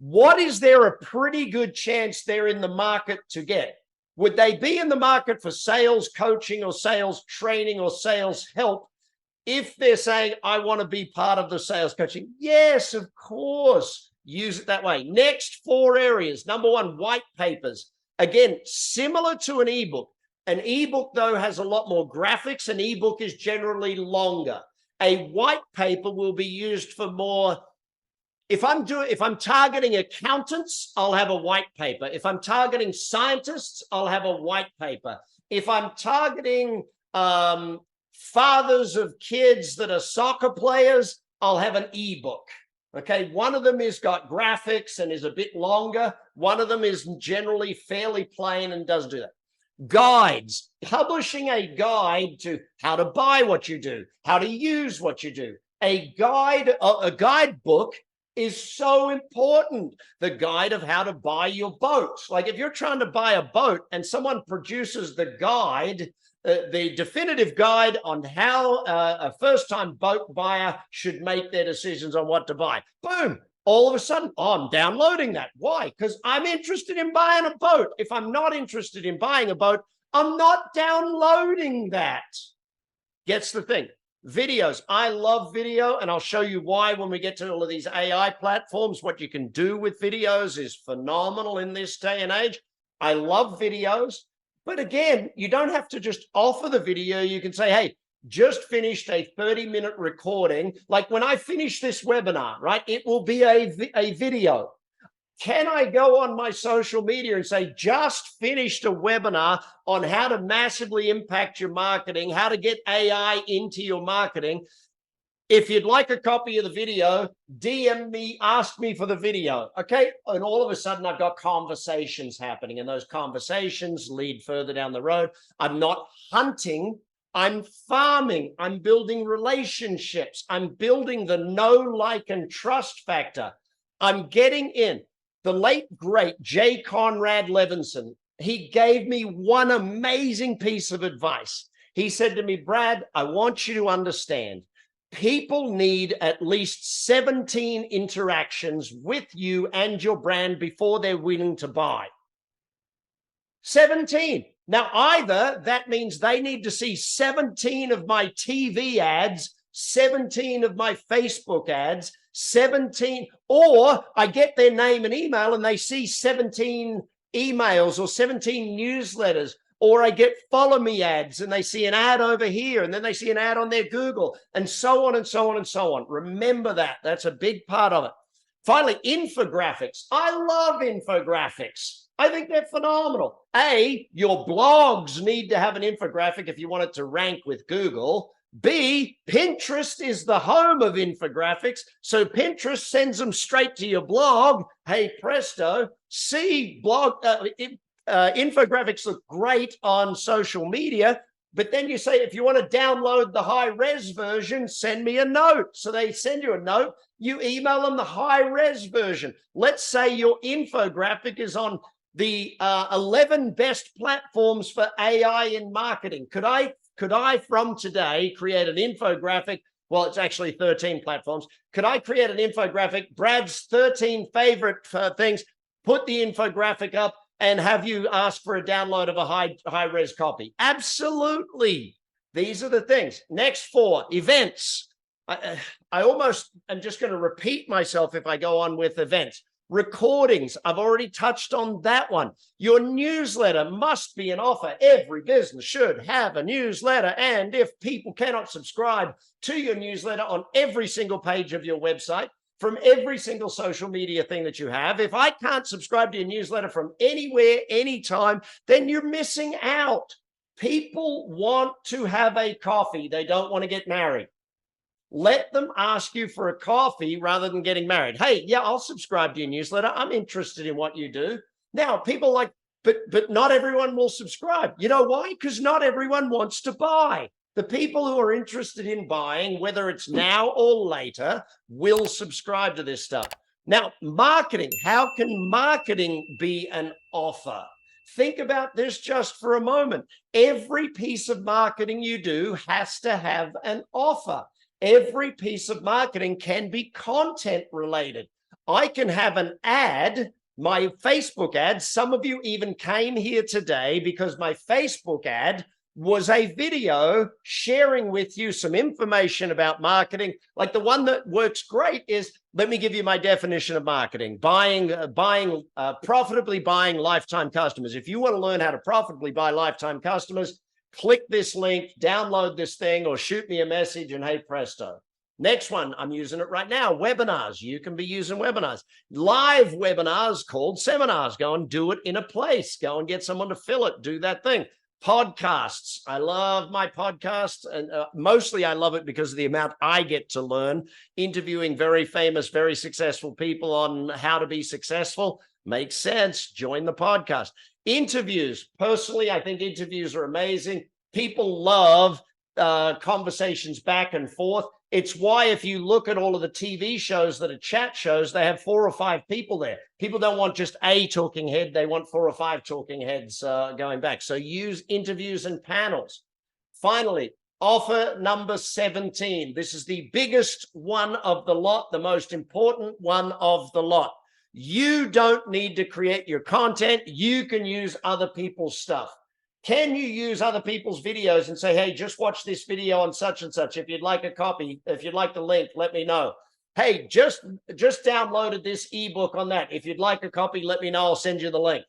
what is there a pretty good chance they're in the market to get? Would they be in the market for sales coaching or sales training or sales help if they're saying, I want to be part of the sales coaching? Yes, of course. Use it that way. Next 4 areas. Number 1, white papers. Again, similar to an ebook. An ebook, though, has a lot more graphics. An ebook is generally longer. A white paper will be used for more. If I'm targeting accountants, I'll have a white paper. If I'm targeting scientists, I'll have a white paper. If I'm targeting fathers of kids that are soccer players, I'll have an ebook. Okay, one of them has got graphics and is a bit longer. One of them is generally fairly plain and does do that. Guides, publishing a guide to how to buy what you do, how to use what you do. A guidebook is so important. The guide of how to buy your boat. Like if you're trying to buy a boat and someone produces the guide, the definitive guide on how a first-time boat buyer should make their decisions on what to buy. Boom. All of a sudden, I'm downloading that. Why? Because I'm interested in buying a boat. If I'm not interested in buying a boat, I'm not downloading that. Gets the thing. Videos. I love video, and I'll show you why when we get to all of these AI platforms. What you can do with videos is phenomenal in this day and age. I love videos. But again, you don't have to just offer the video. You can say, hey, just finished a 30-minute recording. Like when I finish this webinar, right, it will be a video. Can I go on my social media and say, just finished a webinar on how to massively impact your marketing, how to get AI into your marketing? If you'd like a copy of the video, DM me, ask me for the video, okay? And all of a sudden, I've got conversations happening, and those conversations lead further down the road. I'm not hunting, I'm farming. I'm building relationships. I'm building the know, like, and trust factor. I'm getting in. The late, great J. Conrad Levinson, he gave me one amazing piece of advice. He said to me, Brad, I want you to understand, people need at least 17 interactions with you and your brand before they're willing to buy. 17. Now, either that means they need to see 17 of my TV ads, 17 of my Facebook ads, 17, or I get their name and email and they see 17 emails or 17 newsletters, or I get follow me ads and they see an ad over here and then they see an ad on their Google, and so on and so on and so on. Remember that. That's a big part of it. Finally, infographics. I love infographics. I think they're phenomenal. A, your blogs need to have an infographic if you want it to rank with Google. B, Pinterest is the home of infographics, so Pinterest sends them straight to your blog. Hey, presto. C, infographics look great on social media, but then you say, if you want to download the high-res version, send me a note. So they send you a note. You email them the high-res version. Let's say your infographic is on the 11 best platforms for AI in marketing. Could I, from today, create an infographic? Well, it's actually 13 platforms. Could I create an infographic, Brad's 13 favorite things, put the infographic up, and have you ask for a download of a high-res copy? Absolutely. These are the things. Next 4, events. I almost am just going to repeat myself if I go on with events. Recordings, I've already touched on that one. Your newsletter must be an offer. Every business should have a newsletter. And if people cannot subscribe to your newsletter on every single page of your website, from every single social media thing that you have, if I can't subscribe to your newsletter from anywhere, anytime, then you're missing out. People want to have a coffee. They don't want to get married. Let them ask you for a coffee rather than getting married. Hey, yeah, I'll subscribe to your newsletter. I'm interested in what you do. Now, people like, but not everyone will subscribe. You know why? Because not everyone wants to buy. The people who are interested in buying, whether it's now or later, will subscribe to this stuff. Now, marketing. How can marketing be an offer? Think about this just for a moment. Every piece of marketing you do has to have an offer. Every piece of marketing can be content related. I can have an ad, my Facebook ad. Some of you even came here today because my Facebook ad was a video sharing with you some information about marketing. Like the one that works great is, let me give you my definition of marketing. Profitably buying lifetime customers. If you want to learn how to profitably buy lifetime customers, click this link, download this thing, or shoot me a message, and hey, presto. Next one, I'm using it right now, webinars. You can be using webinars. Live webinars called seminars. Go and do it in a place. Go and get someone to fill it. Do that thing. Podcasts. I love my podcast, and mostly I love it because of the amount I get to learn. Interviewing very famous, very successful people on how to be successful. Makes sense. Join the podcast. Interviews. Personally, I think interviews are amazing. People love conversations back and forth. It's why if you look at all of the TV shows that are chat shows, they have 4 or 5 people there. People don't want just a talking head. They want 4 or 5 talking heads going back. So use interviews and panels. Finally, offer number 17. This is the biggest one of the lot, the most important one of the lot. You don't need to create your content. You can use other people's stuff. Can you use other people's videos and say, hey, just watch this video on such and such. If you'd like a copy, if you'd like the link, let me know. Hey, just downloaded this ebook on that. If you'd like a copy, let me know. I'll send you the link.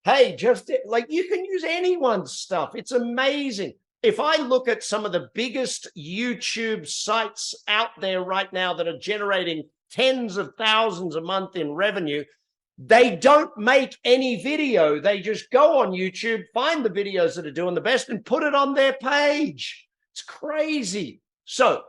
Hey, just like you can use anyone's stuff. It's amazing. If I look at some of the biggest YouTube sites out there right now that are generating tens of thousands a month in revenue, they don't make any video. They just go on YouTube, find the videos that are doing the best and put it on their page. It's crazy. So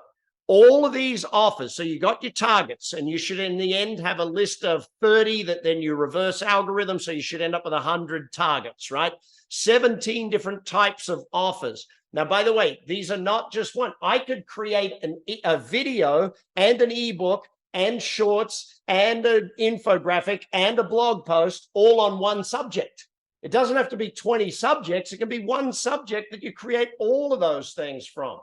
all of these offers, so you got your targets, and you should in the end have a list of 30 that then you reverse algorithm. So you should end up with 100 targets, right? 17 different types of offers. Now, by the way, these are not just one. I could create a video and an ebook and shorts and an infographic and a blog post all on one subject. It doesn't have to be 20 subjects. It can be one subject that you create all of those things from.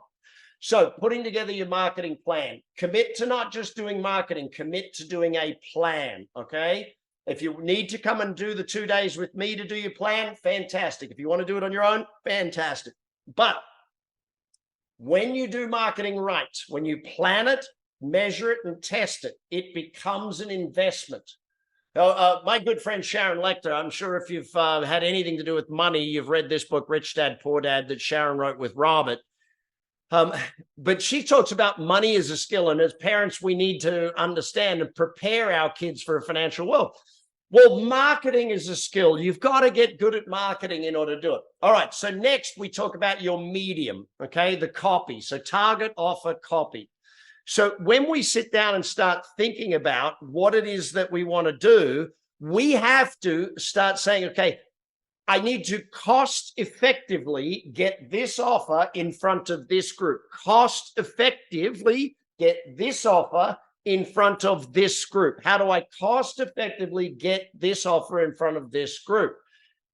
So putting together your marketing plan, commit to not just doing marketing, commit to doing a plan, okay? If you need to come and do the 2 days with me to do your plan, fantastic. If you want to do it on your own, fantastic. But when you do marketing right, when you plan it, measure it and test it, it becomes an investment. My good friend Sharon Lechter, I'm sure if you've had anything to do with money, you've read this book, Rich Dad, Poor Dad, that Sharon wrote with Robert. But she talks about money as a skill, and as parents, we need to understand and prepare our kids for a financial world. Well, marketing is a skill. You've got to get good at marketing in order to do it. All right, so next we talk about your medium, okay, the copy. So target, offer, copy. So when we sit down and start thinking about what it is that we want to do, we have to start saying, okay, I need to cost effectively get this offer in front of this group. Cost effectively get this offer in front of this group. How do I cost effectively get this offer in front of this group?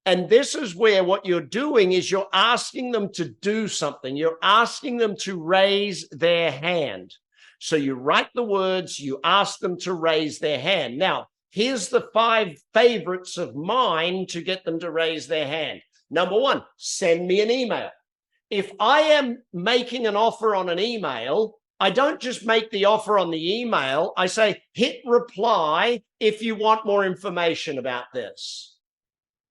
And this is where what you're doing is you're asking them to do something. You're asking them to raise their hand. So you write the words, you ask them to raise their hand. Now, Here's the 5 favorites of mine to get them to raise their hand. Number 1, send me an email. If I am making an offer on an email, I don't just make the offer on the email. I say, hit reply if you want more information about this.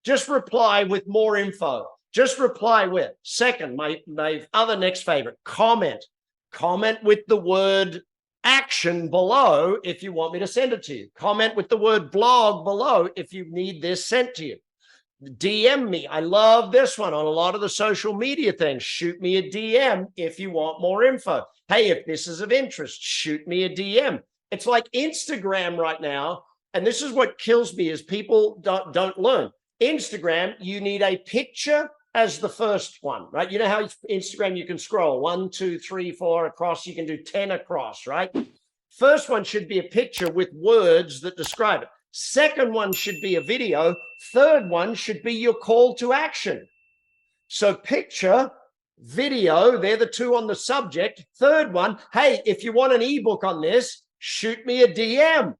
Just reply with more info. Just reply with. Second, my other next favorite, comment. Comment with the word action below if you want me to send it to you. Comment with the word blog below if you need this sent to you. DM me. I love this one on a lot of the social media things. Shoot me a DM if you want more info. Hey, if this is of interest, shoot me a DM. It's like Instagram right now. And this is what kills me is people don't learn. Instagram, you need a picture as the first one, right? You know how Instagram, you can scroll 1, 2, 3, 4 across. You can do 10 across, right? First one should be a picture with words that describe it. Second one should be a video. Third one should be your call to action. So picture, video, they're the 2 on the subject. Third one, hey, if you want an ebook on this, shoot me a DM.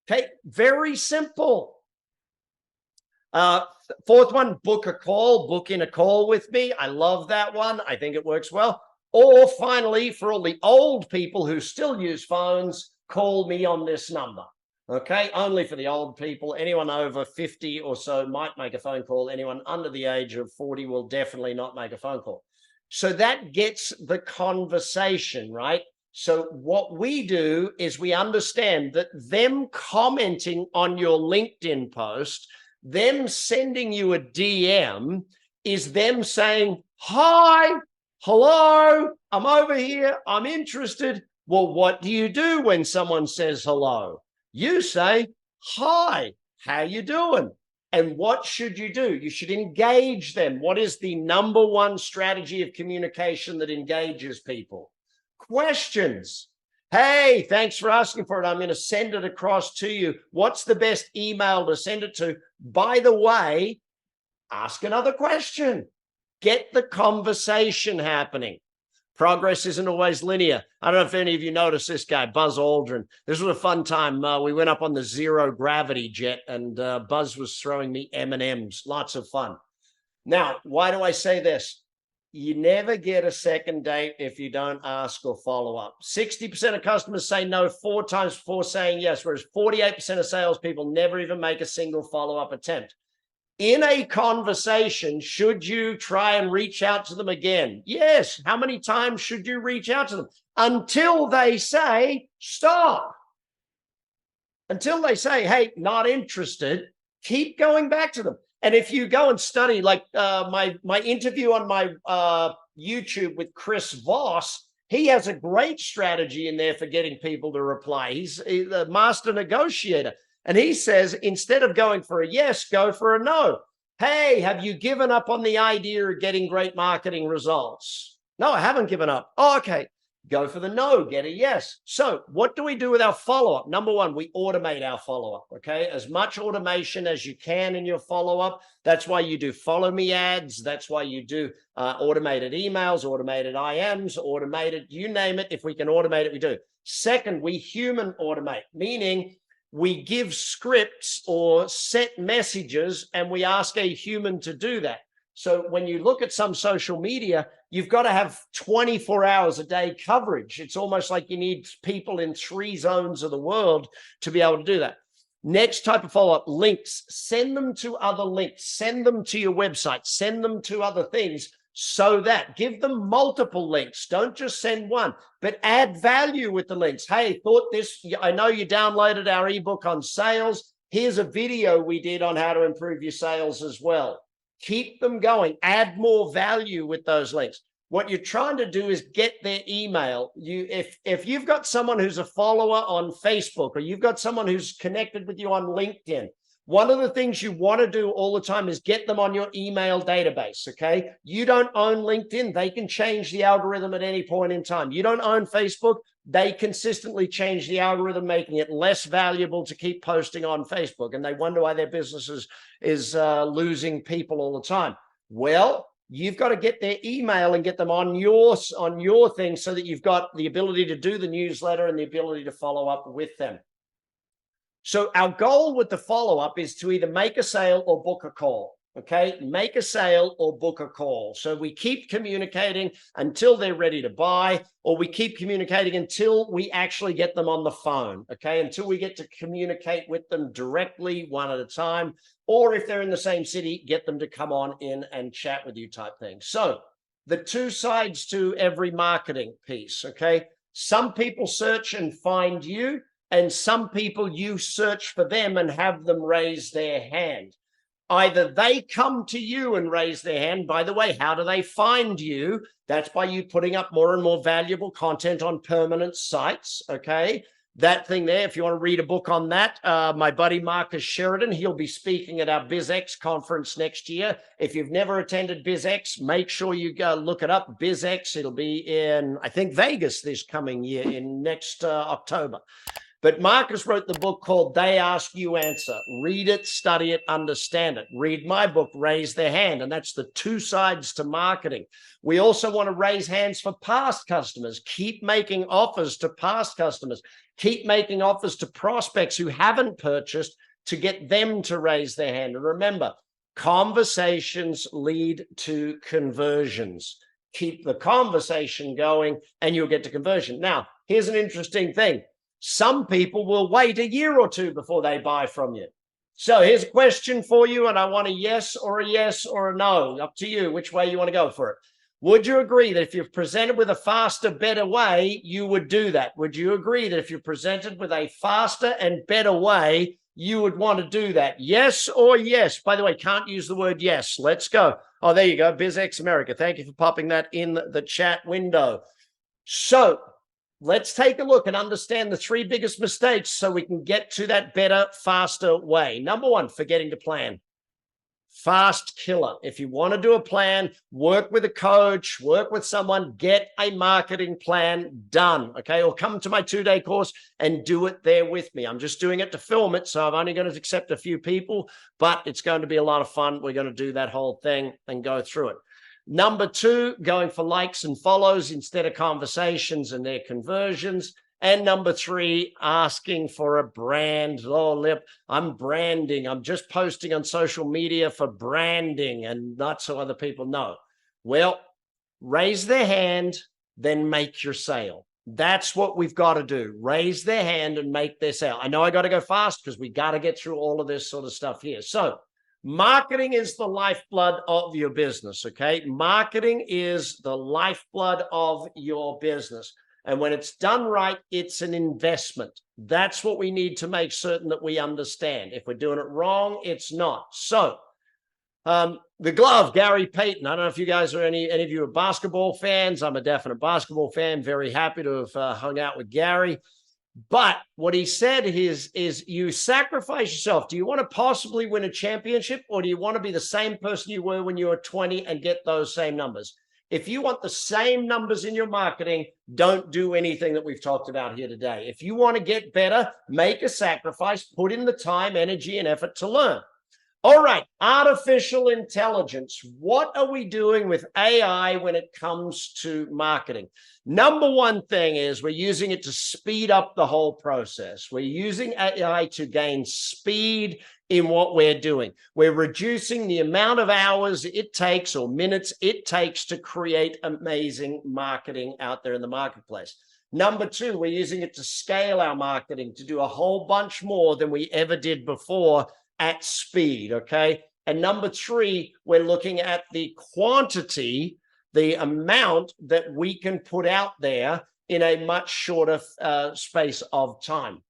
Okay, very simple. Fourth one, book a call, book in a call with me. I love that one. I think it works well. Or finally, for all the old people who still use phones, call me on this number. Okay, only for the old people. Anyone over 50 or so might make a phone call. Anyone under the age of 40 will definitely not make a phone call. So that gets the conversation, right? So what we do is we understand that them commenting on your LinkedIn post, them sending you a DM is them saying, hi, hello, I'm over here, I'm interested. Well, what do you do when someone says hello? You say, hi, how you doing? And what should you do? You should engage them. What is the number 1 strategy of communication that engages people? Questions. Hey, thanks for asking for it. I'm going to send it across to you. What's the best email to send it to? By the way, ask another question. Get the conversation happening. Progress isn't always linear. I don't know if any of you noticed this guy, Buzz Aldrin. This was a fun time. We went up on the zero gravity jet and Buzz was throwing me M&Ms. Lots of fun. Now, why do I say this? You never get a second date if you don't ask or follow up. 60% of customers say no 4 times before saying yes, whereas 48% of salespeople never even make a single follow-up attempt. In a conversation, should you try and reach out to them again? Yes. How many times should you reach out to them? Until they say, stop. Until they say, hey, not interested, keep going back to them. And if you go and study, like my interview on my YouTube with Chris Voss, he has a great strategy in there for getting people to reply. He's the master negotiator. And he says, instead of going for a yes, go for a no. Hey, have you given up on the idea of getting great marketing results? No, I haven't given up. Oh, okay. Go for the no, get a yes. So what do we do with our follow-up? Number 1, we automate our follow-up, okay? As much automation as you can in your follow-up. That's why you do follow me ads. That's why you do automated emails, automated IMs, automated, you name it. If we can automate it, we do. Second, we human automate, meaning we give scripts or set messages and we ask a human to do that. So when you look at some social media, you've got to have 24 hours a day coverage. It's almost like you need people in 3 zones of the world to be able to do that. Next type of follow-up, links. Send them to other links. Send them to your website. Send them to other things so that give them multiple links. Don't just send one, but add value with the links. Hey, I know you downloaded our ebook on sales. Here's a video we did on how to improve your sales as well. Keep them going. Add more value with those links. What you're trying to do is get their email. If you've got someone who's a follower on Facebook or you've got someone who's connected with you on LinkedIn, one of the things you want to do all the time is get them on your email database, okay? You don't own LinkedIn. They can change the algorithm at any point in time. You don't own Facebook. They consistently change the algorithm, making it less valuable to keep posting on Facebook. And they wonder why their business is losing people all the time. Well, you've got to get their email and get them on your thing so that you've got the ability to do the newsletter and the ability to follow up with them. So our goal with the follow-up is to either make a sale or book a call. Okay, make a sale or book a call. So we keep communicating until they're ready to buy, or we keep communicating until we actually get them on the phone. Okay, until we get to communicate with them directly, one at a time, or if they're in the same city, get them to come on in and chat with you type thing. So the two sides to every marketing piece. Okay, some people search and find you, and some people you search for them and have them raise their hand. Either they come to you and raise their hand. By the way, how do they find you? That's by you putting up more and more valuable content on permanent sites. Okay, that thing there, if you want to read a book on that, my buddy Marcus Sheridan, he'll be speaking at our BizX conference next year. If you've never attended BizX, make sure you go look it up. BizX, it'll be in, I think, Vegas this coming year in next October. But Marcus wrote the book called They Ask, You Answer. Read it, study it, understand it. Read my book, Raise Their Hand. And that's the two sides to marketing. We also want to raise hands for past customers. Keep making offers to past customers. Keep making offers to prospects who haven't purchased to get them to raise their hand. And remember, conversations lead to conversions. Keep the conversation going and you'll get to conversion. Now, here's an interesting thing. Some people will wait a year or two before they buy from you. So here's a question for you, and I want a yes or a no. Up to you, which way you want to go for it. Would you agree that if you're presented with a faster, better way, you would do that? Would you agree that if you're presented with a faster and better way, you would want to do that? Yes or yes? By the way, can't use the word yes. Let's go. Oh, there you go. BizX America. Thank you for popping that in the chat window. So let's take a look and understand the three biggest mistakes so we can get to that better, faster way. Number one, forgetting to plan. Fast killer. If you want to do a plan, work with a coach, work with someone, get a marketing plan done, okay? Or come to my 2-day course and do it there with me. I'm just doing it to film it, so I'm only going to accept a few people, but it's going to be a lot of fun. We're going to do that whole thing and go through it. Number two, going for likes and follows instead of conversations and their conversions. And number three, asking for a brand. Oh, lip, I'm branding. I'm just posting on social media for branding and not so other people know. Well, raise their hand, then make your sale. That's what we've got to do. Raise their hand and make their sale. I know I got to go fast because we got to get through all of this sort of stuff here. So marketing is the lifeblood of your business, okay? Marketing is the lifeblood of your business. And when it's done right, it's an investment. That's what we need to make certain that we understand. If we're doing it wrong, it's not. So the glove, Gary Payton. I don't know if you guys are any of you are basketball fans. I'm a definite basketball fan. Very happy to have hung out with Gary. But what he said is you sacrifice yourself. Do you want to possibly win a championship, or do you want to be the same person you were when you were 20 and get those same numbers? If you want the same numbers in your marketing, don't do anything that we've talked about here today. If you want to get better, make a sacrifice, put in the time, energy, and effort to learn. All right, artificial intelligence. What are we doing with AI when it comes to marketing? Number one thing is we're using it to speed up the whole process. We're using AI to gain speed in what we're doing. We're reducing the amount of hours it takes or minutes it takes to create amazing marketing out there in the marketplace. Number two, we're using it to scale our marketing to do a whole bunch more than we ever did before at speed, okay? And number three, we're looking at the quantity, the amount that we can put out there in a much shorter space of time.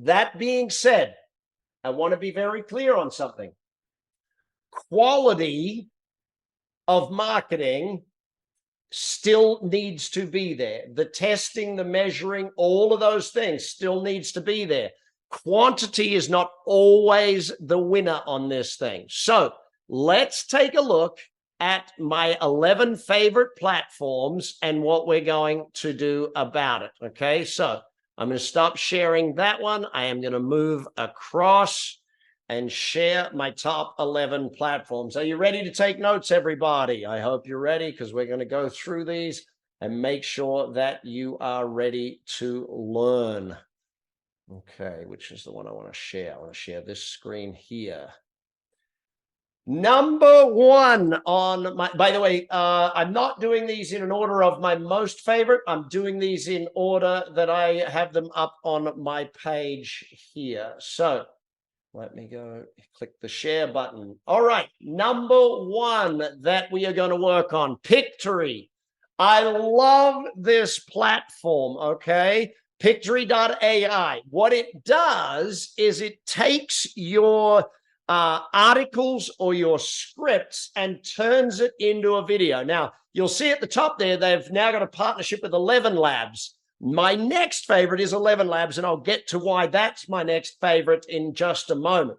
That being said, I want to be very clear on something. Quality of marketing still needs to be there. The testing, the measuring, all of those things still needs to be there. Quantity is not always the winner on this thing. So let's take a look at my 11 favorite platforms and what we're going to do about it. Okay, so I'm going to stop sharing that one. I am going to move across and share my top 11 platforms. Are you ready to take notes, everybody? I hope you're ready, because we're going to go through these and make sure that you are ready to learn. Okay, which is the one I want to share? I want to share this screen here. Number one on my, by the way, I'm not doing these in an order of my most favorite. I'm doing these in order that I have them up on my page here. So let me go click the share button. All right, number one that we are going to work on, Pictory. I love this platform, okay? Pictory.ai. What it does is it takes your articles or your scripts and turns it into a video. Now, you'll see at the top there, they've now got a partnership with 11 Labs. My next favorite is 11 Labs, and I'll get to why that's my next favorite in just a moment.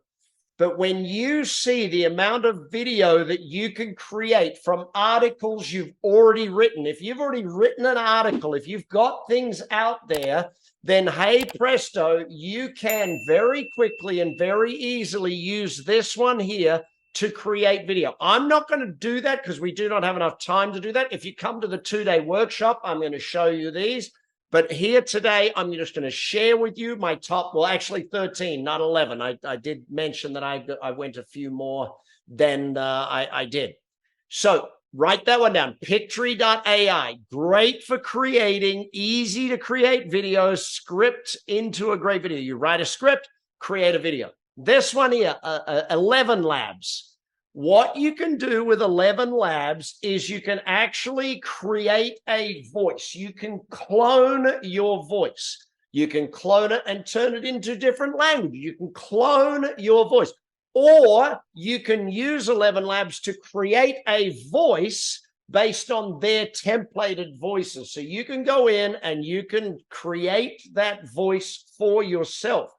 But when you see the amount of video that you can create from articles you've already written, if you've already written an article, if you've got things out there, then hey presto, you can very quickly and very easily use this one here to create video. I'm not going to do that because we do not have enough time to do that. If you come to the 2-day workshop, I'm going to show you these. But here today, I'm just going to share with you my top, well, actually 13, not 11. I did mention that I went a few more than I did. So write that one down, Pictory.ai. Great for creating, easy to create videos, script into a great video. You write a script, create a video. This one here, 11 Labs. What you can do with 11 Labs is you can actually create a voice. You can clone your voice. You can clone it and turn it into different language. You can clone your voice. Or you can use 11 Labs to create a voice based on their templated voices. So you can go in and you can create that voice for yourself.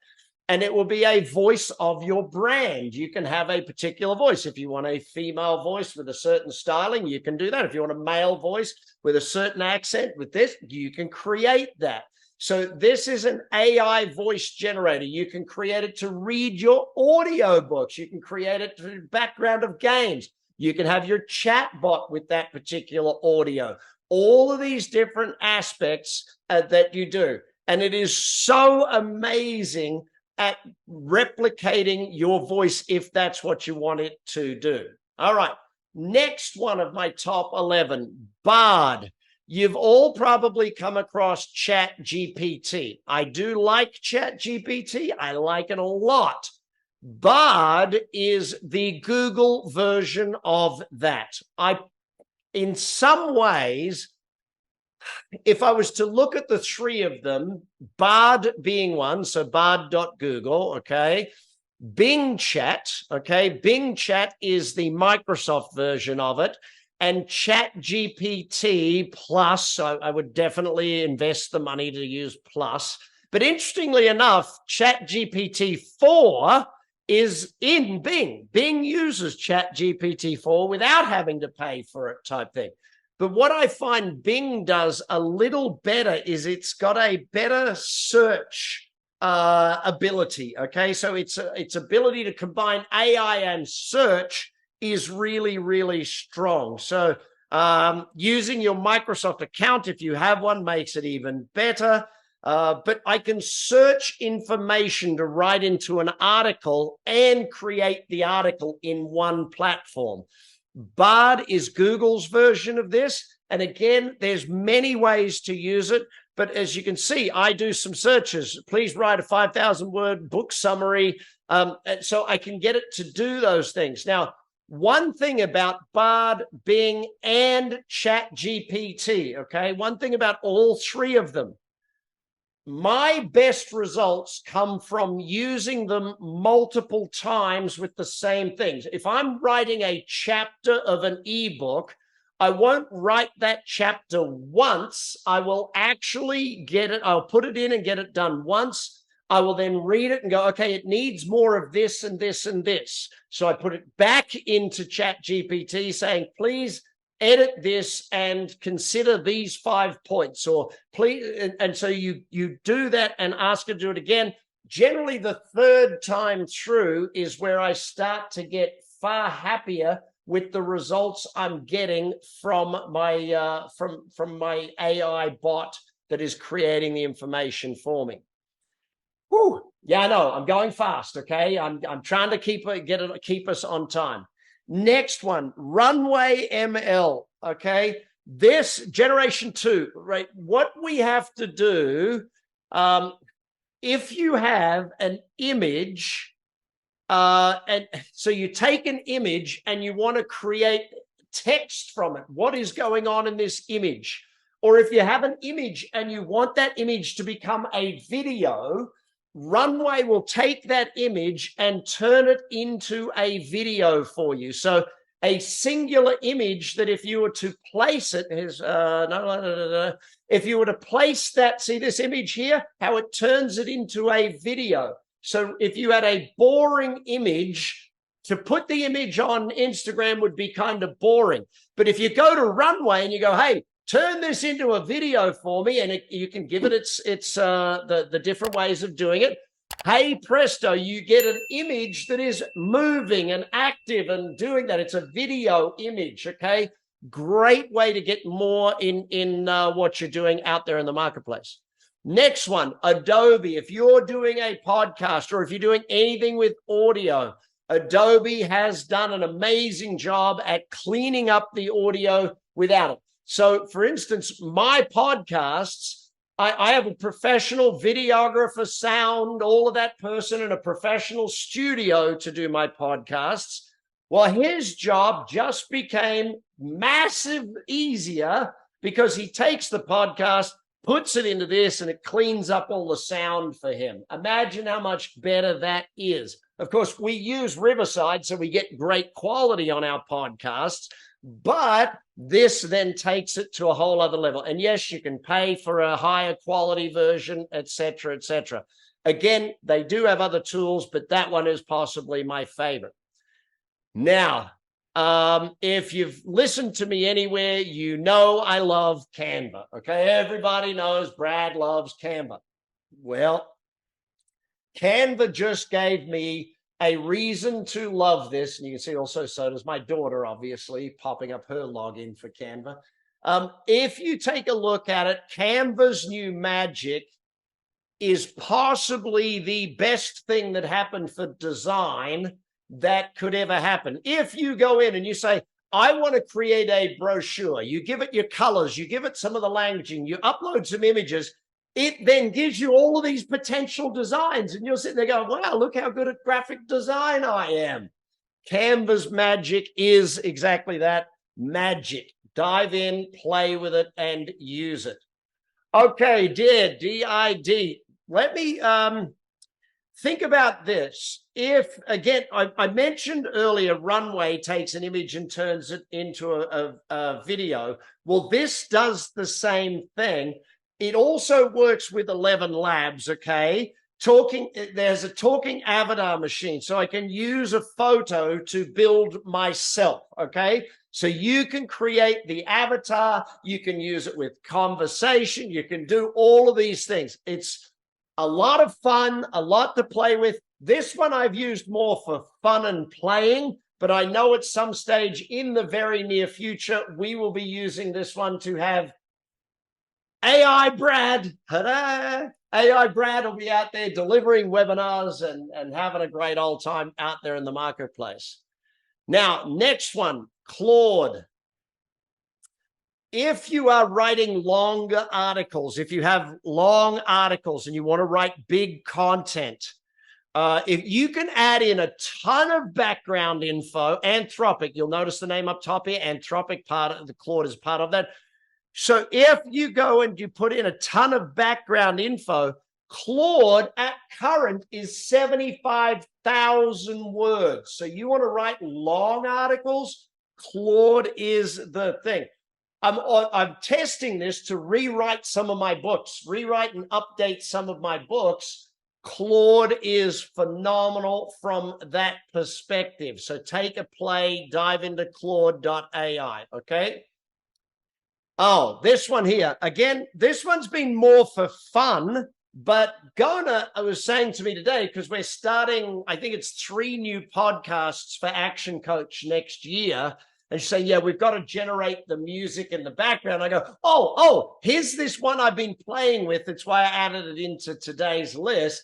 And it will be a voice of your brand. You can have a particular voice. If you want a female voice with a certain styling, you can do that. If you want a male voice with a certain accent with this, you can create that. So this is an AI voice generator. You can create it to read your audio books. You can create it to the background of games. You can have your chat bot with that particular audio. All of these different aspects that you do. And it is so amazing at replicating your voice if that's what you want it to do. All right, next one of my top 11, Bard. You've all probably come across ChatGPT. I do like ChatGPT. I like it a lot. Bard is the Google version of that. In some ways, if I was to look at the three of them, Bard being one, so bard.google, okay, Bing Chat, okay, Bing Chat is the Microsoft version of it, and ChatGPT Plus, so I would definitely invest the money to use Plus. But interestingly enough, ChatGPT 4 is in Bing. Bing uses ChatGPT 4 without having to pay for it type thing. But what I find Bing does a little better is it's got a better search ability, okay? So its ability to combine AI and search is really, really strong. So using your Microsoft account, if you have one, makes it even better. But I can search information to write into an article and create the article in one platform. Bard is Google's version of this. And again, there's many ways to use it. But as you can see, I do some searches. Please write a 5,000-word book summary. So I can get it to do those things. Now, one thing about Bard, Bing, and ChatGPT, okay? One thing about all three of them. My best results come from using them multiple times with the same things. If I'm writing a chapter of an ebook, I won't write that chapter once. I will actually get it. I'll put it in and get it done once. I will then read it and go, okay, it needs more of this and this and this. So I put it back into ChatGPT saying, please edit this and consider these 5 points, or please. And so you do that and ask her to do it again. Generally, the third time through is where I start to get far happier with the results I'm getting from my from my AI bot that is creating the information for me. Whew. Yeah, I know. I'm going fast. Okay. I'm trying to keep us on time. Next one, Runway ML. Okay. This generation 2, right? What we have to do, if you have an image, and so you take an image and you want to create text from it. What is going on in this image? Or if you have an image and you want that image to become a video, Runway will take that image and turn it into a video for you. So a singular image that if you were to place it is if you were to place that, see this image here, how it turns it into a video. So if you had a boring image, to put the image on Instagram would be kind of boring. But if you go to Runway and you go, hey, turn this into a video for me, and you can give it the different ways of doing it. Hey, presto, you get an image that is moving and active and doing that. It's a video image, okay? Great way to get more in what you're doing out there in the marketplace. Next one, Adobe. If you're doing a podcast or if you're doing anything with audio, Adobe has done an amazing job at cleaning up the audio without it. So, for instance, my podcasts, I have a professional videographer, sound, all of that person in a professional studio to do my podcasts. Well, his job just became massive easier because he takes the podcast, puts it into this, and it cleans up all the sound for him. Imagine how much better that is. Of course, we use Riverside, so we get great quality on our podcasts, but this then takes it to a whole other level. And yes, you can pay for a higher quality version, etc., etc. Again, they do have other tools, but that one is possibly my favorite. Now, if you've listened to me anywhere, you know I love Canva. Okay, everybody knows Brad loves Canva. Well, Canva just gave me a reason to love this. And you can see also, so does my daughter, obviously, popping up her login for Canva. If you take a look at it, Canva's new magic is possibly the best thing that happened for design that could ever happen. If you go in and you say, I want to create a brochure, you give it your colors, you give it some of the languaging, you upload some images, it then gives you all of these potential designs, and you'll sit there going, wow, look how good at graphic design I am. Canva's magic is exactly that, magic. Dive in, play with it, and use it. Okay, D-I-D. Let me think about this. If, again, I mentioned earlier, Runway takes an image and turns it into a video. Well, this does the same thing. It also works with 11 Labs, okay? There's a talking avatar machine, so I can use a photo to build myself, okay? So you can create the avatar, you can use it with conversation, you can do all of these things. It's a lot of fun, a lot to play with. This one I've used more for fun and playing, but I know at some stage in the very near future, we will be using this one to have AI Brad. Ta-da! AI Brad will be out there delivering webinars and having a great old time out there in the marketplace. Now, next one, Claude. If you are writing longer articles, if you have long articles and you want to write big content, if you can add in a ton of background info, Anthropic, you'll notice the name up top here, Anthropic, part of the Claude is part of that. So if you go and you put in a ton of background info, Claude at current is 75,000 words. So you want to write long articles, Claude is the thing. I'm testing this to rewrite some of my books, rewrite and update some of my books. Claude is phenomenal from that perspective. So take a play, dive into Claude.ai, okay? Oh, this one here. Again, this one's been more for fun, but Gona was saying to me today, because we're starting, I think it's 3 new podcasts for ActionCOACH next year. And she's saying, yeah, we've got to generate the music in the background. I go, oh, here's this one I've been playing with. That's why I added it into today's list.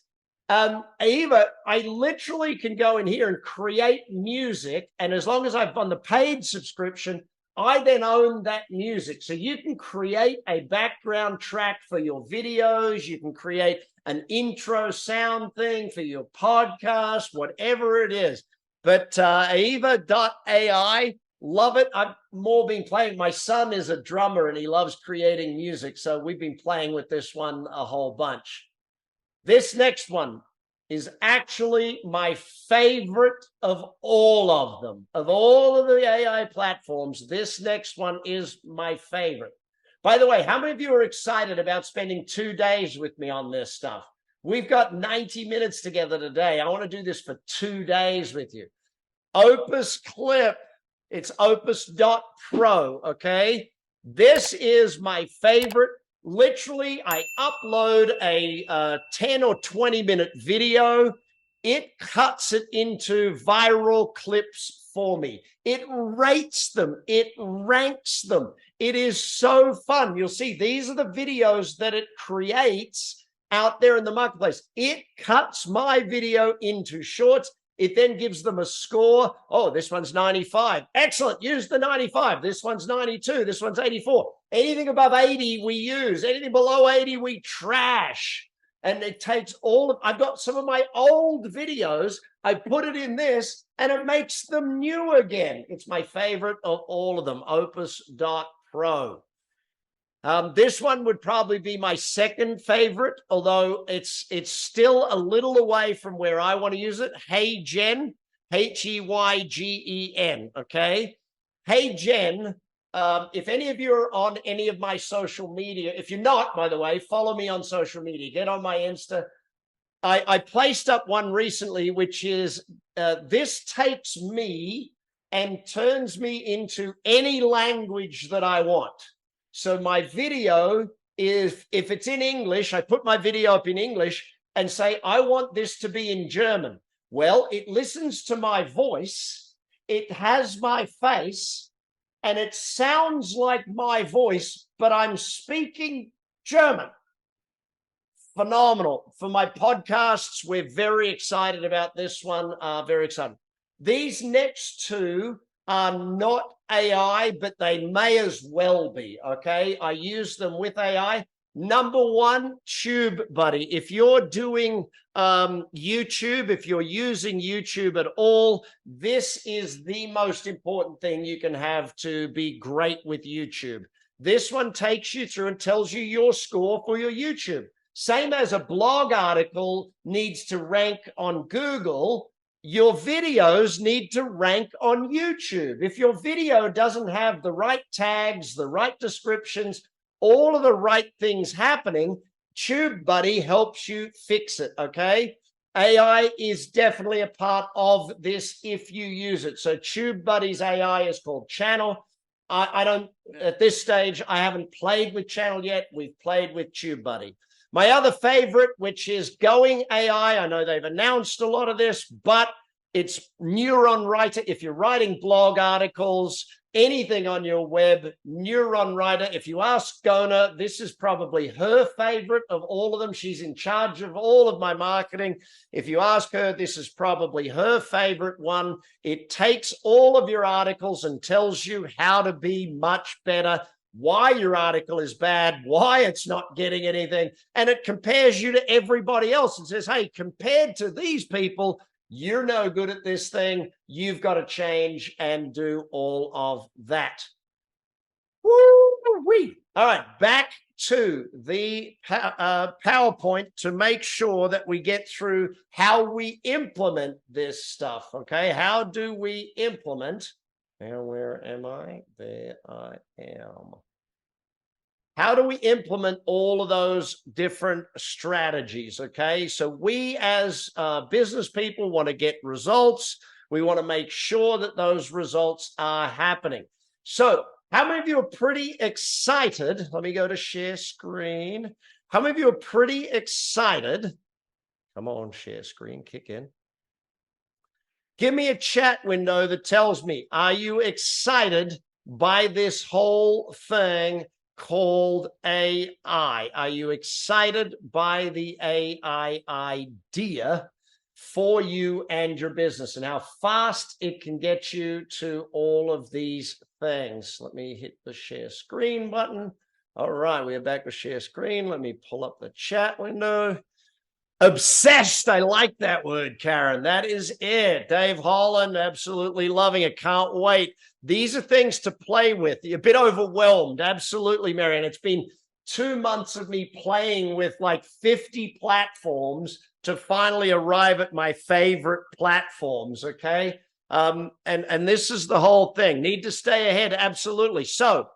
Eva, I literally can go in here and create music. And as long as I've on the paid subscription, I then own that music. So you can create a background track for your videos. You can create an intro sound thing for your podcast, whatever it is. But Eva.ai, love it. I've more been playing. My son is a drummer and he loves creating music. So we've been playing with this one a whole bunch. This next one is actually my favorite of all of them. Of all of the AI platforms, this next one is my favorite. By the way, how many of you are excited about spending 2 days with me on this stuff? We've got 90 minutes together today. I want to do this for 2 days with you. Opus Clip. It's opus.pro, okay? This is my favorite. Literally, I upload a 10 or 20-minute video. It cuts it into viral clips for me. It rates them. It ranks them. It is so fun. You'll see these are the videos that it creates out there in the marketplace. It cuts my video into shorts. It then gives them a score. Oh, this one's 95. Excellent. Use the 95. This one's 92. This one's 84. Anything above 80, we use. Anything below 80, we trash. And it takes all of, I've got some of my old videos. I put it in this and it makes them new again. It's my favorite of all of them, opus.pro. This one would probably be my second favorite, although it's still a little away from where I want to use it. HeyGen, Heygen, okay? HeyGen, if any of you are on any of my social media, if you're not, by the way, follow me on social media. Get on my Insta. I placed up one recently, which is this takes me and turns me into any language that I want. So my video is, if it's in English, I put my video up in English and say, I want this to be in German. Well, it listens to my voice, it has my face, and it sounds like my voice, but I'm speaking German. Phenomenal. For my podcasts, we're very excited about this one, very excited. These next two are not AI, but they may as well be, okay? I use them with AI. Number one, TubeBuddy. If you're doing YouTube, if you're using YouTube at all, this is the most important thing you can have to be great with YouTube. This one takes you through and tells you your score for your YouTube. Same as a blog article needs to rank on Google, your videos need to rank on YouTube. If your video doesn't have the right tags, the right descriptions, all of the right things happening, TubeBuddy helps you fix it, okay? AI is definitely a part of this if you use it. So TubeBuddy's AI is called Channel. I don't, at this stage, I haven't played with Channel yet. We've played with TubeBuddy. My other favorite, which is Going AI, I know they've announced a lot of this, but it's Neuron Writer. If you're writing blog articles, anything on your web, Neuron Writer. If you ask Gona, this is probably her favorite of all of them. She's in charge of all of my marketing. If you ask her, this is probably her favorite one. It takes all of your articles and tells you how to be much better, why your article is bad, why it's not getting anything, and it compares you to everybody else and says, hey, compared to these people, you're no good at this thing. You've got to change and do all of that. Woo-wee. All right, back to the PowerPoint to make sure that we get through how we implement this stuff, okay? How do we implement? Now, where am I? There I am. How do we implement all of those different strategies, okay? So we as business people want to get results. We want to make sure that those results are happening. So how many of you are pretty excited? Let me go to share screen. How many of you are pretty excited? Come on, share screen, kick in. Give me a chat window that tells me, are you excited by this whole thing called AI. Are you excited by the AI idea for you and your business and how fast it can get you to all of these things? Let me hit the share screen button. All right, we are back with share screen. Let me pull up the chat window. Obsessed. I like that word, Karen. That is it. Dave Holland, absolutely loving it. Can't wait. These are things to play with. You're a bit overwhelmed. Absolutely, Marianne. It's been 2 months of me playing with like 50 platforms to finally arrive at my favorite platforms. Okay. And this is the whole thing. Need to stay ahead. Absolutely. So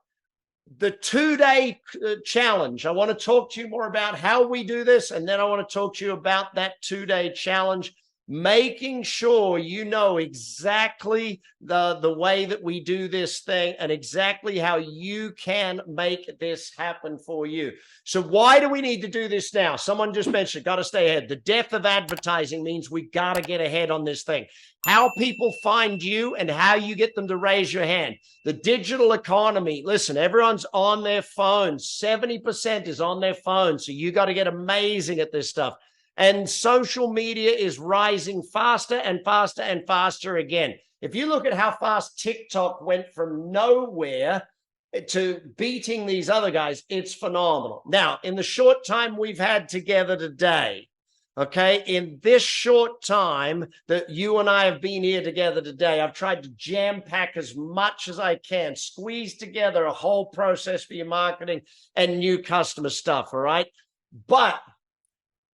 the 2-day challenge, I want to talk to you more about how we do this. And then I want to talk to you about that 2-day challenge, making sure you know exactly the way that we do this thing and exactly how you can make this happen for you. So why do we need to do this now? Someone just mentioned, got to stay ahead. The death of advertising means we got to get ahead on this thing. How people find you and how you get them to raise your hand. The digital economy, listen, everyone's on their phones. 70% is on their phones. So you got to get amazing at this stuff. And social media is rising faster and faster and faster again. If you look at how fast TikTok went from nowhere to beating these other guys, it's phenomenal. Now, in the short time we've had together today, okay, in this short time that you and I have been here together today, I've tried to jam pack as much as I can, squeeze together a whole process for your marketing and new customer stuff, all right? But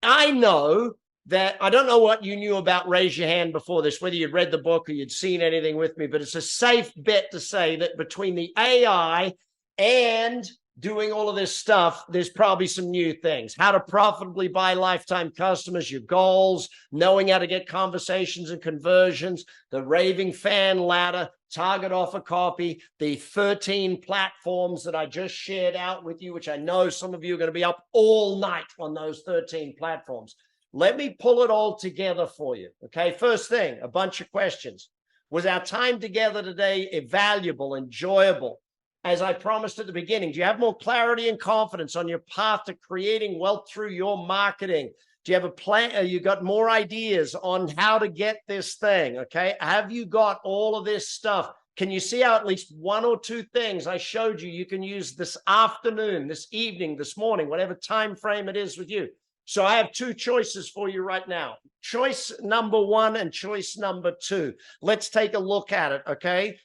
I know that I don't know what you knew about Raise Your Hand before this, whether you'd read the book or you'd seen anything with me, but it's a safe bet to say that between the AI and doing all of this stuff, there's probably some new things. How to profitably buy lifetime customers, your goals, knowing how to get conversations and conversions, the raving fan ladder, target offer copy, the 13 platforms that I just shared out with you, which I know some of you are going to be up all night on those 13 platforms. Let me pull it all together for you. Okay, first thing, a bunch of questions. Was our time together today valuable, enjoyable? As I promised at the beginning, do you have more clarity and confidence on your path to creating wealth through your marketing? Do you have a plan? You got more ideas on how to get this thing? Okay. Have you got all of this stuff? Can you see how at least 1 or 2 things I showed you, you can use this afternoon, this evening, this morning, whatever time frame it is with you? So I have 2 choices for you right now. Choice number 1 and choice number 2. Let's take a look at it. Okay.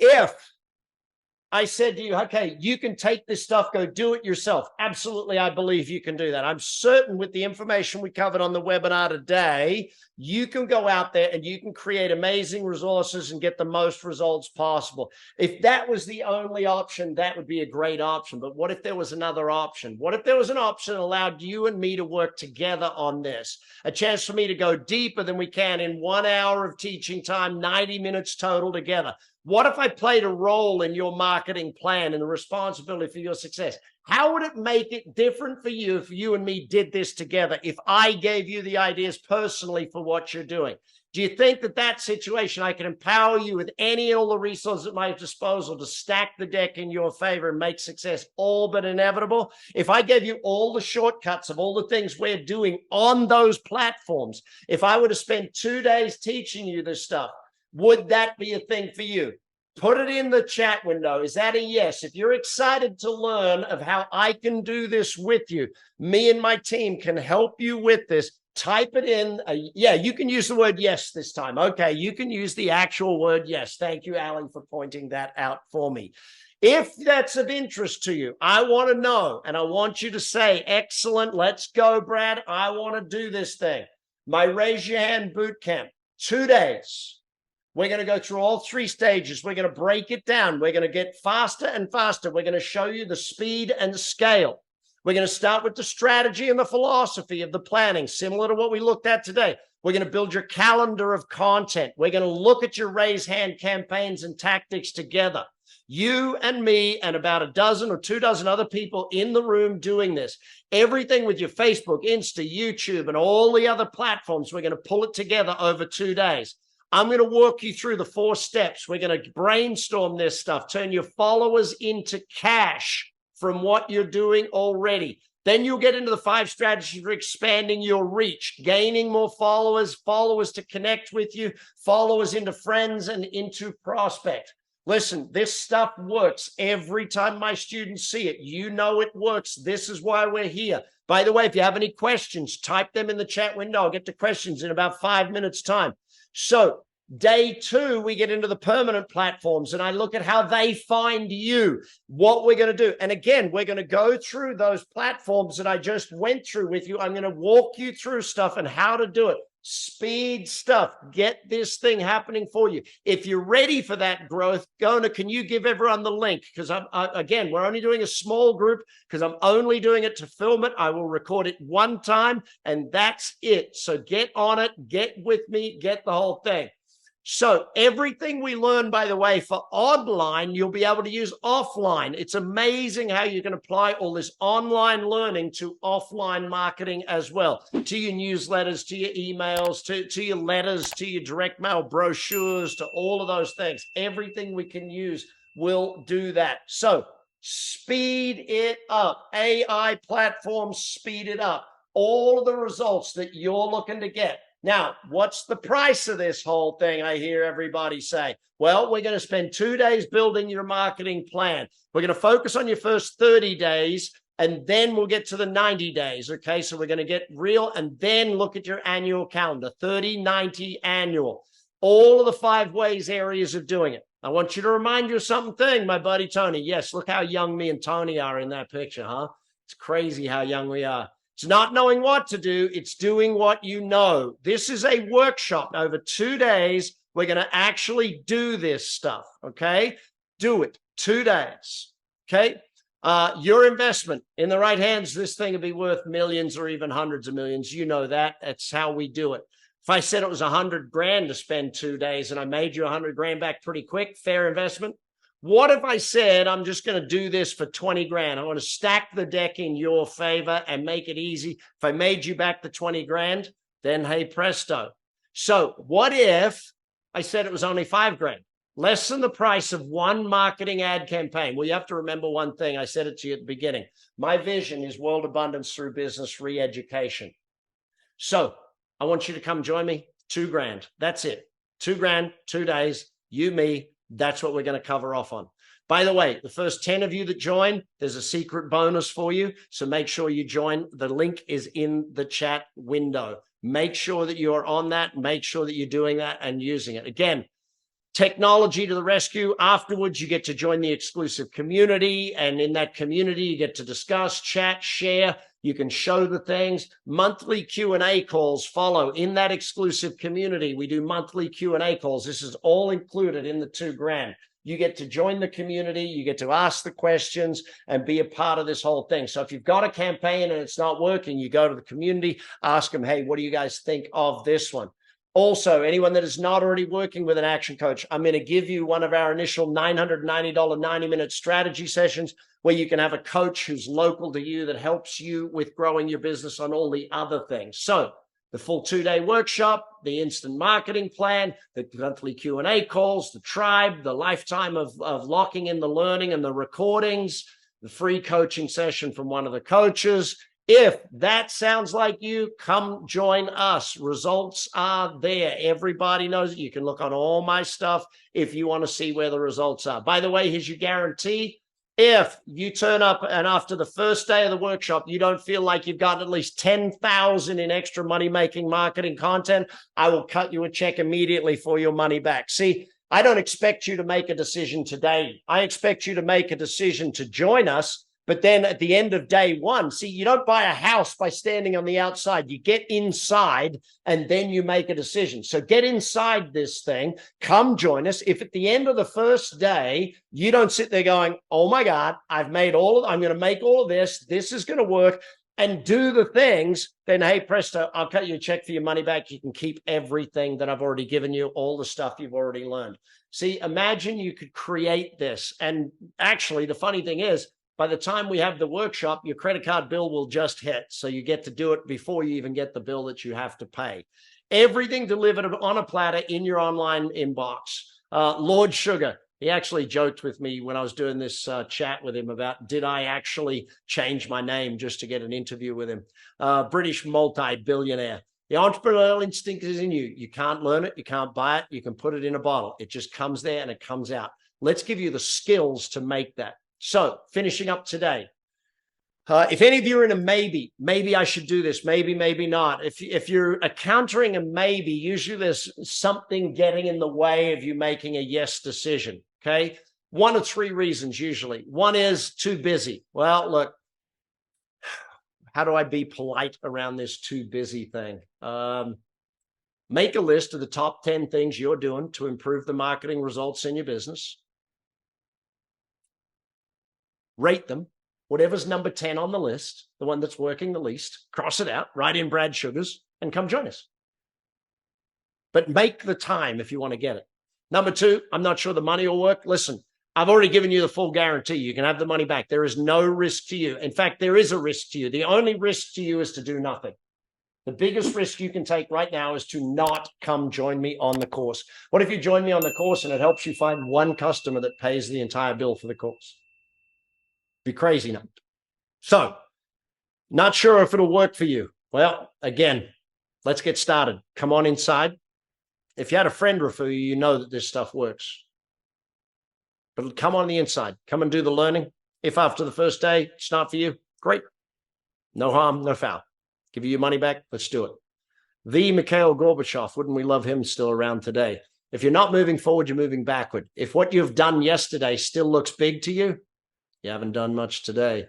If I said to you, okay, you can take this stuff, go do it yourself. Absolutely, I believe you can do that. I'm certain with the information we covered on the webinar today, you can go out there and you can create amazing resources and get the most results possible. If that was the only option, that would be a great option. But what if there was another option? What if there was an option that allowed you and me to work together on this? A chance for me to go deeper than we can in 1 hour of teaching time, 90 minutes total together. What if I played a role in your marketing plan and the responsibility for your success? How would it make it different for you if you and me did this together, if I gave you the ideas personally for what you're doing? Do you think that situation, I can empower you with any and all the resources at my disposal to stack the deck in your favor and make success all but inevitable? If I gave you all the shortcuts of all the things we're doing on those platforms, if I were to spend 2 days teaching you this stuff, would that be a thing for you? Put it in the chat window. Is that a yes? If you're excited to learn of how I can do this with you, me and my team can help you with this, type it in. Yeah, you can use the word yes this time. Okay, you can use the actual word yes. Thank you, Allie, for pointing that out for me. If that's of interest to you, I want to know, and I want you to say, excellent, let's go, Brad. I want to do this thing. My Raise Your Hand boot camp, 2 days. We're going to go through all 3 stages. We're going to break it down. We're going to get faster and faster. We're going to show you the speed and the scale. We're going to start with the strategy and the philosophy of the planning, similar to what we looked at today. We're going to build your calendar of content. We're going to look at your raise hand campaigns and tactics together. You and me and about 1 dozen or 2 dozen other people in the room doing this. Everything with your Facebook, Insta, YouTube, and all the other platforms. We're going to pull it together over 2 days. I'm going to walk you through the 4 steps. We're going to brainstorm this stuff, turn your followers into cash from what you're doing already. Then you'll get into the 5 strategies for expanding your reach, gaining more followers, followers to connect with you, followers into friends and into prospect. Listen, this stuff works every time my students see it. You know it works. This is why we're here. By the way, if you have any questions, type them in the chat window. I'll get to questions in about 5 minutes' time. So day 2, we get into the permanent platforms, and I look at how they find you, what we're going to do. And again, we're going to go through those platforms that I just went through with you. I'm going to walk you through stuff and how to do it. Speed stuff. Get this thing happening for you. If you're ready for that growth, Gona, can you give everyone the link? Because again, we're only doing a small group because I'm only doing it to film it. I will record it one time and that's it. So get on it, get with me, get the whole thing. So everything we learn, by the way, for online, you'll be able to use offline. It's amazing how you can apply all this online learning to offline marketing as well, to your newsletters, to your emails, to your letters, to your direct mail brochures, to all of those things. Everything we can use will do that. So speed it up. AI platforms, speed it up. All of the results that you're looking to get. Now, what's the price of this whole thing? I hear everybody say, well, we're going to spend 2 days building your marketing plan. We're going to focus on your first 30 days, and then we'll get to the 90 days. Okay, so we're going to get real and then look at your annual calendar, 30, 90, annual. All of the 5 ways, areas of doing it. I want you to remind you of something, my buddy Tony. Yes, look how young me and Tony are in that picture, huh? It's crazy how young we are. It's not knowing what to do. It's doing what you know. This is a workshop. Over 2 days, we're going to actually do this stuff, okay? Do it. 2 days, okay? Your investment in the right hands, this thing would be worth millions or even hundreds of millions. You know that. That's how we do it. If I said it was 100 grand to spend 2 days and I made you 100 grand back pretty quick, fair investment. What if I said, I'm just going to do this for 20 grand? I want to stack the deck in your favor and make it easy. If I made you back the 20 grand, then hey, presto. So what if I said it was only 5 grand? Less than the price of one marketing ad campaign. Well, you have to remember one thing. I said it to you at the beginning. My vision is world abundance through business re-education. So I want you to come join me. 2 grand. That's it. 2 grand, 2 days, you, me. That's what we're going to cover off on. By the way, the first 10 of you that join, there's a secret bonus for you. So make sure you join. The link is in the chat window. Make sure that you're on that. Make sure that you're doing that and using it. Again, technology to the rescue. Afterwards, you get to join the exclusive community. And in that community, you get to discuss, chat, share. You can show the things. Monthly Q&A calls follow in that exclusive community. We do monthly Q&A calls. This is all included in the 2 grand. You get to join the community. You get to ask the questions and be a part of this whole thing. So if you've got a campaign and it's not working, you go to the community, ask them, hey, what do you guys think of this one? Also, anyone that is not already working with an action coach, I'm going to give you one of our initial $990 90-minute strategy sessions where you can have a coach who's local to you that helps you with growing your business on all the other things. So the full 2-day workshop, the instant marketing plan, the monthly Q&A calls, the tribe, the lifetime of locking in the learning and the recordings, the free coaching session from one of the coaches. If that sounds like you, come join us. Results are there. Everybody knows it. You can look on all my stuff if you want to see where the results are. By the way, here's your guarantee. If you turn up and after the first day of the workshop, you don't feel like you've gotten at least 10,000 in extra money-making marketing content, I will cut you a check immediately for your money back. See, I don't expect you to make a decision today. I expect you to make a decision to join us. But then at the end of day 1, see, you don't buy a house by standing on the outside. You get inside and then you make a decision. So get inside this thing. Come join us. If at the end of the first day, you don't sit there going, oh my God, I'm going to make all of this. This is going to work and do the things, then hey, presto, I'll cut you a check for your money back. You can keep everything that I've already given you, all the stuff you've already learned. See, imagine you could create this. And actually, the funny thing is, by the time we have the workshop, your credit card bill will just hit. So you get to do it before you even get the bill that you have to pay. Everything delivered on a platter in your online inbox. Lord Sugar, He actually joked with me when I was doing this chat with him about, did I actually change my name just to get an interview with him? British multi-billionaire. The entrepreneurial instinct is in you. You can't learn it. You can't buy it. You can put it in a bottle. It just comes there and it comes out. Let's give you the skills to make that. So finishing up today, if any of you are in a maybe I should do this, maybe not. If you're encountering a maybe, usually there's something getting in the way of you making a yes decision, okay? 1 of 3 reasons usually. One is too busy. Well, look, how do I be polite around this too busy thing? Make a list of the top 10 things you're doing to improve the marketing results in your business. Rate them. Whatever's number 10 on the list, the one that's working the least, cross it out, write in Brad Sugars, and come join us. But make the time if you want to get it. Number 2, I'm not sure the money will work. Listen, I've already given you the full guarantee. You can have the money back. There is no risk to you. In fact, there is a risk to you. The only risk to you is to do nothing. The biggest risk you can take right now is to not come join me on the course. What if you join me on the course and it helps you find one customer that pays the entire bill for the course? Be crazy not. So, not sure if it'll work for you. Well, again, let's get started. Come on inside. If you had a friend refer you, you know that this stuff works. But come on the inside. Come and do the learning. If after the first day it's not for you, great. No harm, no foul. Give you your money back. Let's do it. The Mikhail Gorbachev, wouldn't we love him still around today? If you're not moving forward, you're moving backward. If what you've done yesterday still looks big to you, you haven't done much today.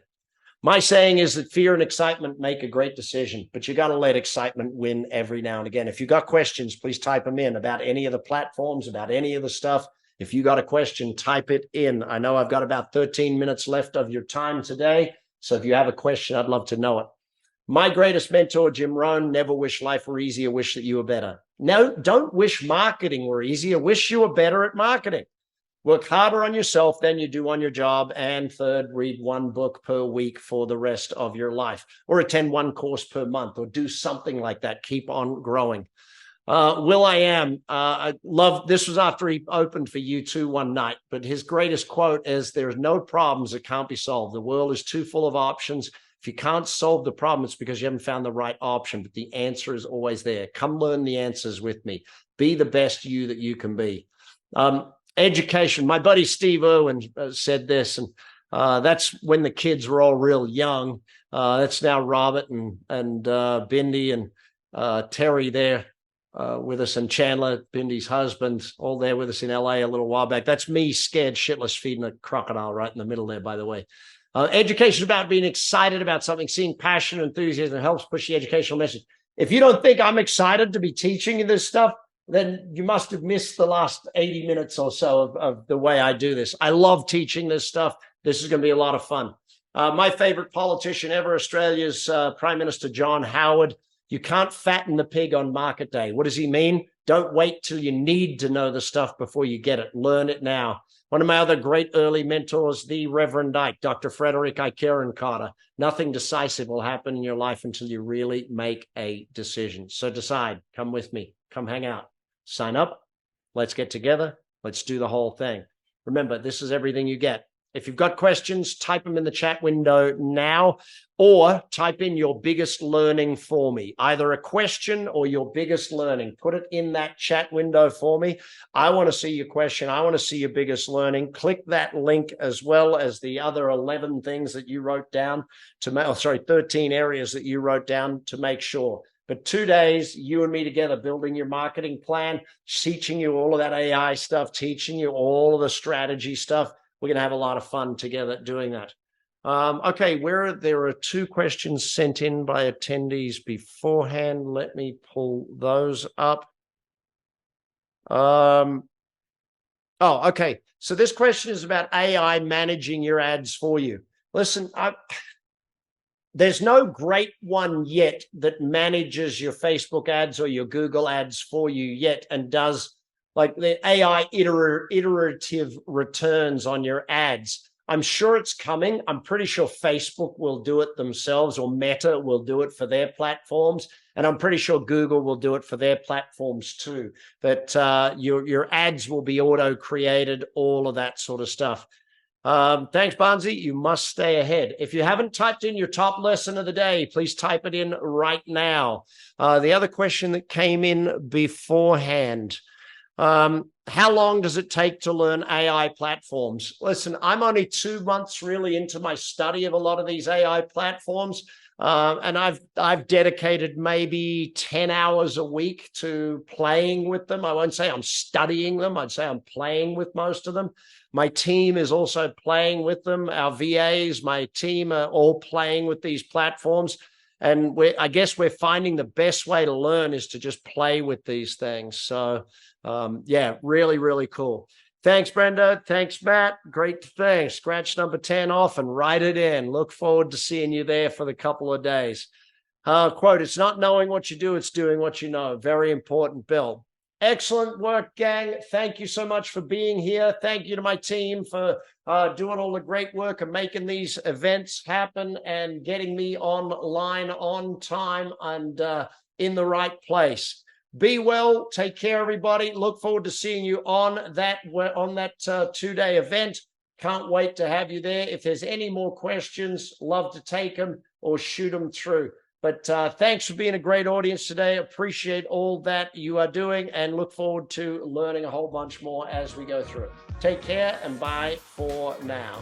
My saying is that fear and excitement make a great decision, but you got to let excitement win every now and again. If you got questions, please type them in about any of the platforms, about any of the stuff. If you got a question, type it in. I know I've got about 13 minutes left of your time today. So if you have a question, I'd love to know it. My greatest mentor, Jim Rohn, never wish life were easier, wish that you were better. No, don't wish marketing were easier. Wish you were better at marketing. Work harder on yourself than you do on your job. And third, read 1 book per week for the rest of your life, or attend 1 course per month, or do something like that. Keep on growing. Will.i.am, I love, this was after he opened for U2 one night, but his greatest quote is, there's no problems that can't be solved. The world is too full of options. If you can't solve the problem, it's because you haven't found the right option, but the answer is always there. Come learn the answers with me. Be the best you that you can be. Education. My buddy Steve Irwin said this, and that's when the kids were all real young. That's now Robert and Bindi and Terry there with us, and Chandler, Bindi's husband, all there with us in LA a little while back. That's me scared shitless feeding a crocodile right in the middle there, by the way. Education is about being excited about something, seeing passion and enthusiasm helps push the educational message. If you don't think I'm excited to be teaching you this stuff, then you must have missed the last 80 minutes or so of the way I do this. I love teaching this stuff. This is going to be a lot of fun. My favorite politician ever, Australia's Prime Minister John Howard. You can't fatten the pig on market day. What does he mean? Don't wait till you need to know the stuff before you get it. Learn it now. One of my other great early mentors, the Reverend Ike, Dr. Frederick Ike Carter. Nothing decisive will happen in your life until you really make a decision. So decide. Come with me. Come hang out. Sign up. Let's get together. Let's do the whole thing. Remember, this is everything you get. If you've got questions, type them in the chat window now, or type in your biggest learning for me, either a question or your biggest learning. Put it in that chat window for me. I want to see your question. I want to see your biggest learning. Click that link as well as the other 11 things that you wrote down to make, 13 areas that you wrote down to make sure. But 2 days, you and me together, building your marketing plan, teaching you all of that AI stuff, teaching you all of the strategy stuff. We're going to have a lot of fun together doing that. Okay, there are 2 questions sent in by attendees beforehand. Let me pull those up. Okay. So this question is about AI managing your ads for you. Listen, there's no great one yet that manages your Facebook ads or your Google ads for you yet and does like the AI iterative returns on your ads. I'm sure it's coming. I'm pretty sure Facebook will do it themselves, or Meta will do it for their platforms. And I'm pretty sure Google will do it for their platforms too. But your ads will be auto-created, all of that sort of stuff. Thanks, Barnsey. You must stay ahead. If you haven't typed in your top lesson of the day, please type it in right now. The other question that came in beforehand, how long does it take to learn AI platforms? Listen, I'm only 2 months really into my study of a lot of these AI platforms. And I've dedicated maybe 10 hours a week to playing with them. I won't say I'm studying them. I'd say I'm playing with most of them. My team is also playing with them. Our VAs, my team are all playing with these platforms. And I guess we're finding the best way to learn is to just play with these things. So yeah, really, really cool. Thanks, Brenda. Thanks, Matt. Great thing. Scratch number 10 off and write it in. Look forward to seeing you there for the couple of days. Quote, it's not knowing what you do, it's doing what you know. Very important, Bill. Excellent work, gang. Thank you so much for being here. Thank you to my team for doing all the great work of making these events happen and getting me online on time and in the right place. Be well. Take care, everybody. Look forward to seeing you on that 2-day event. Can't wait to have you there. If there's any more questions, love to take them or shoot them through. But thanks for being a great audience today. Appreciate all that you are doing and look forward to learning a whole bunch more as we go through it. Take care and bye for now.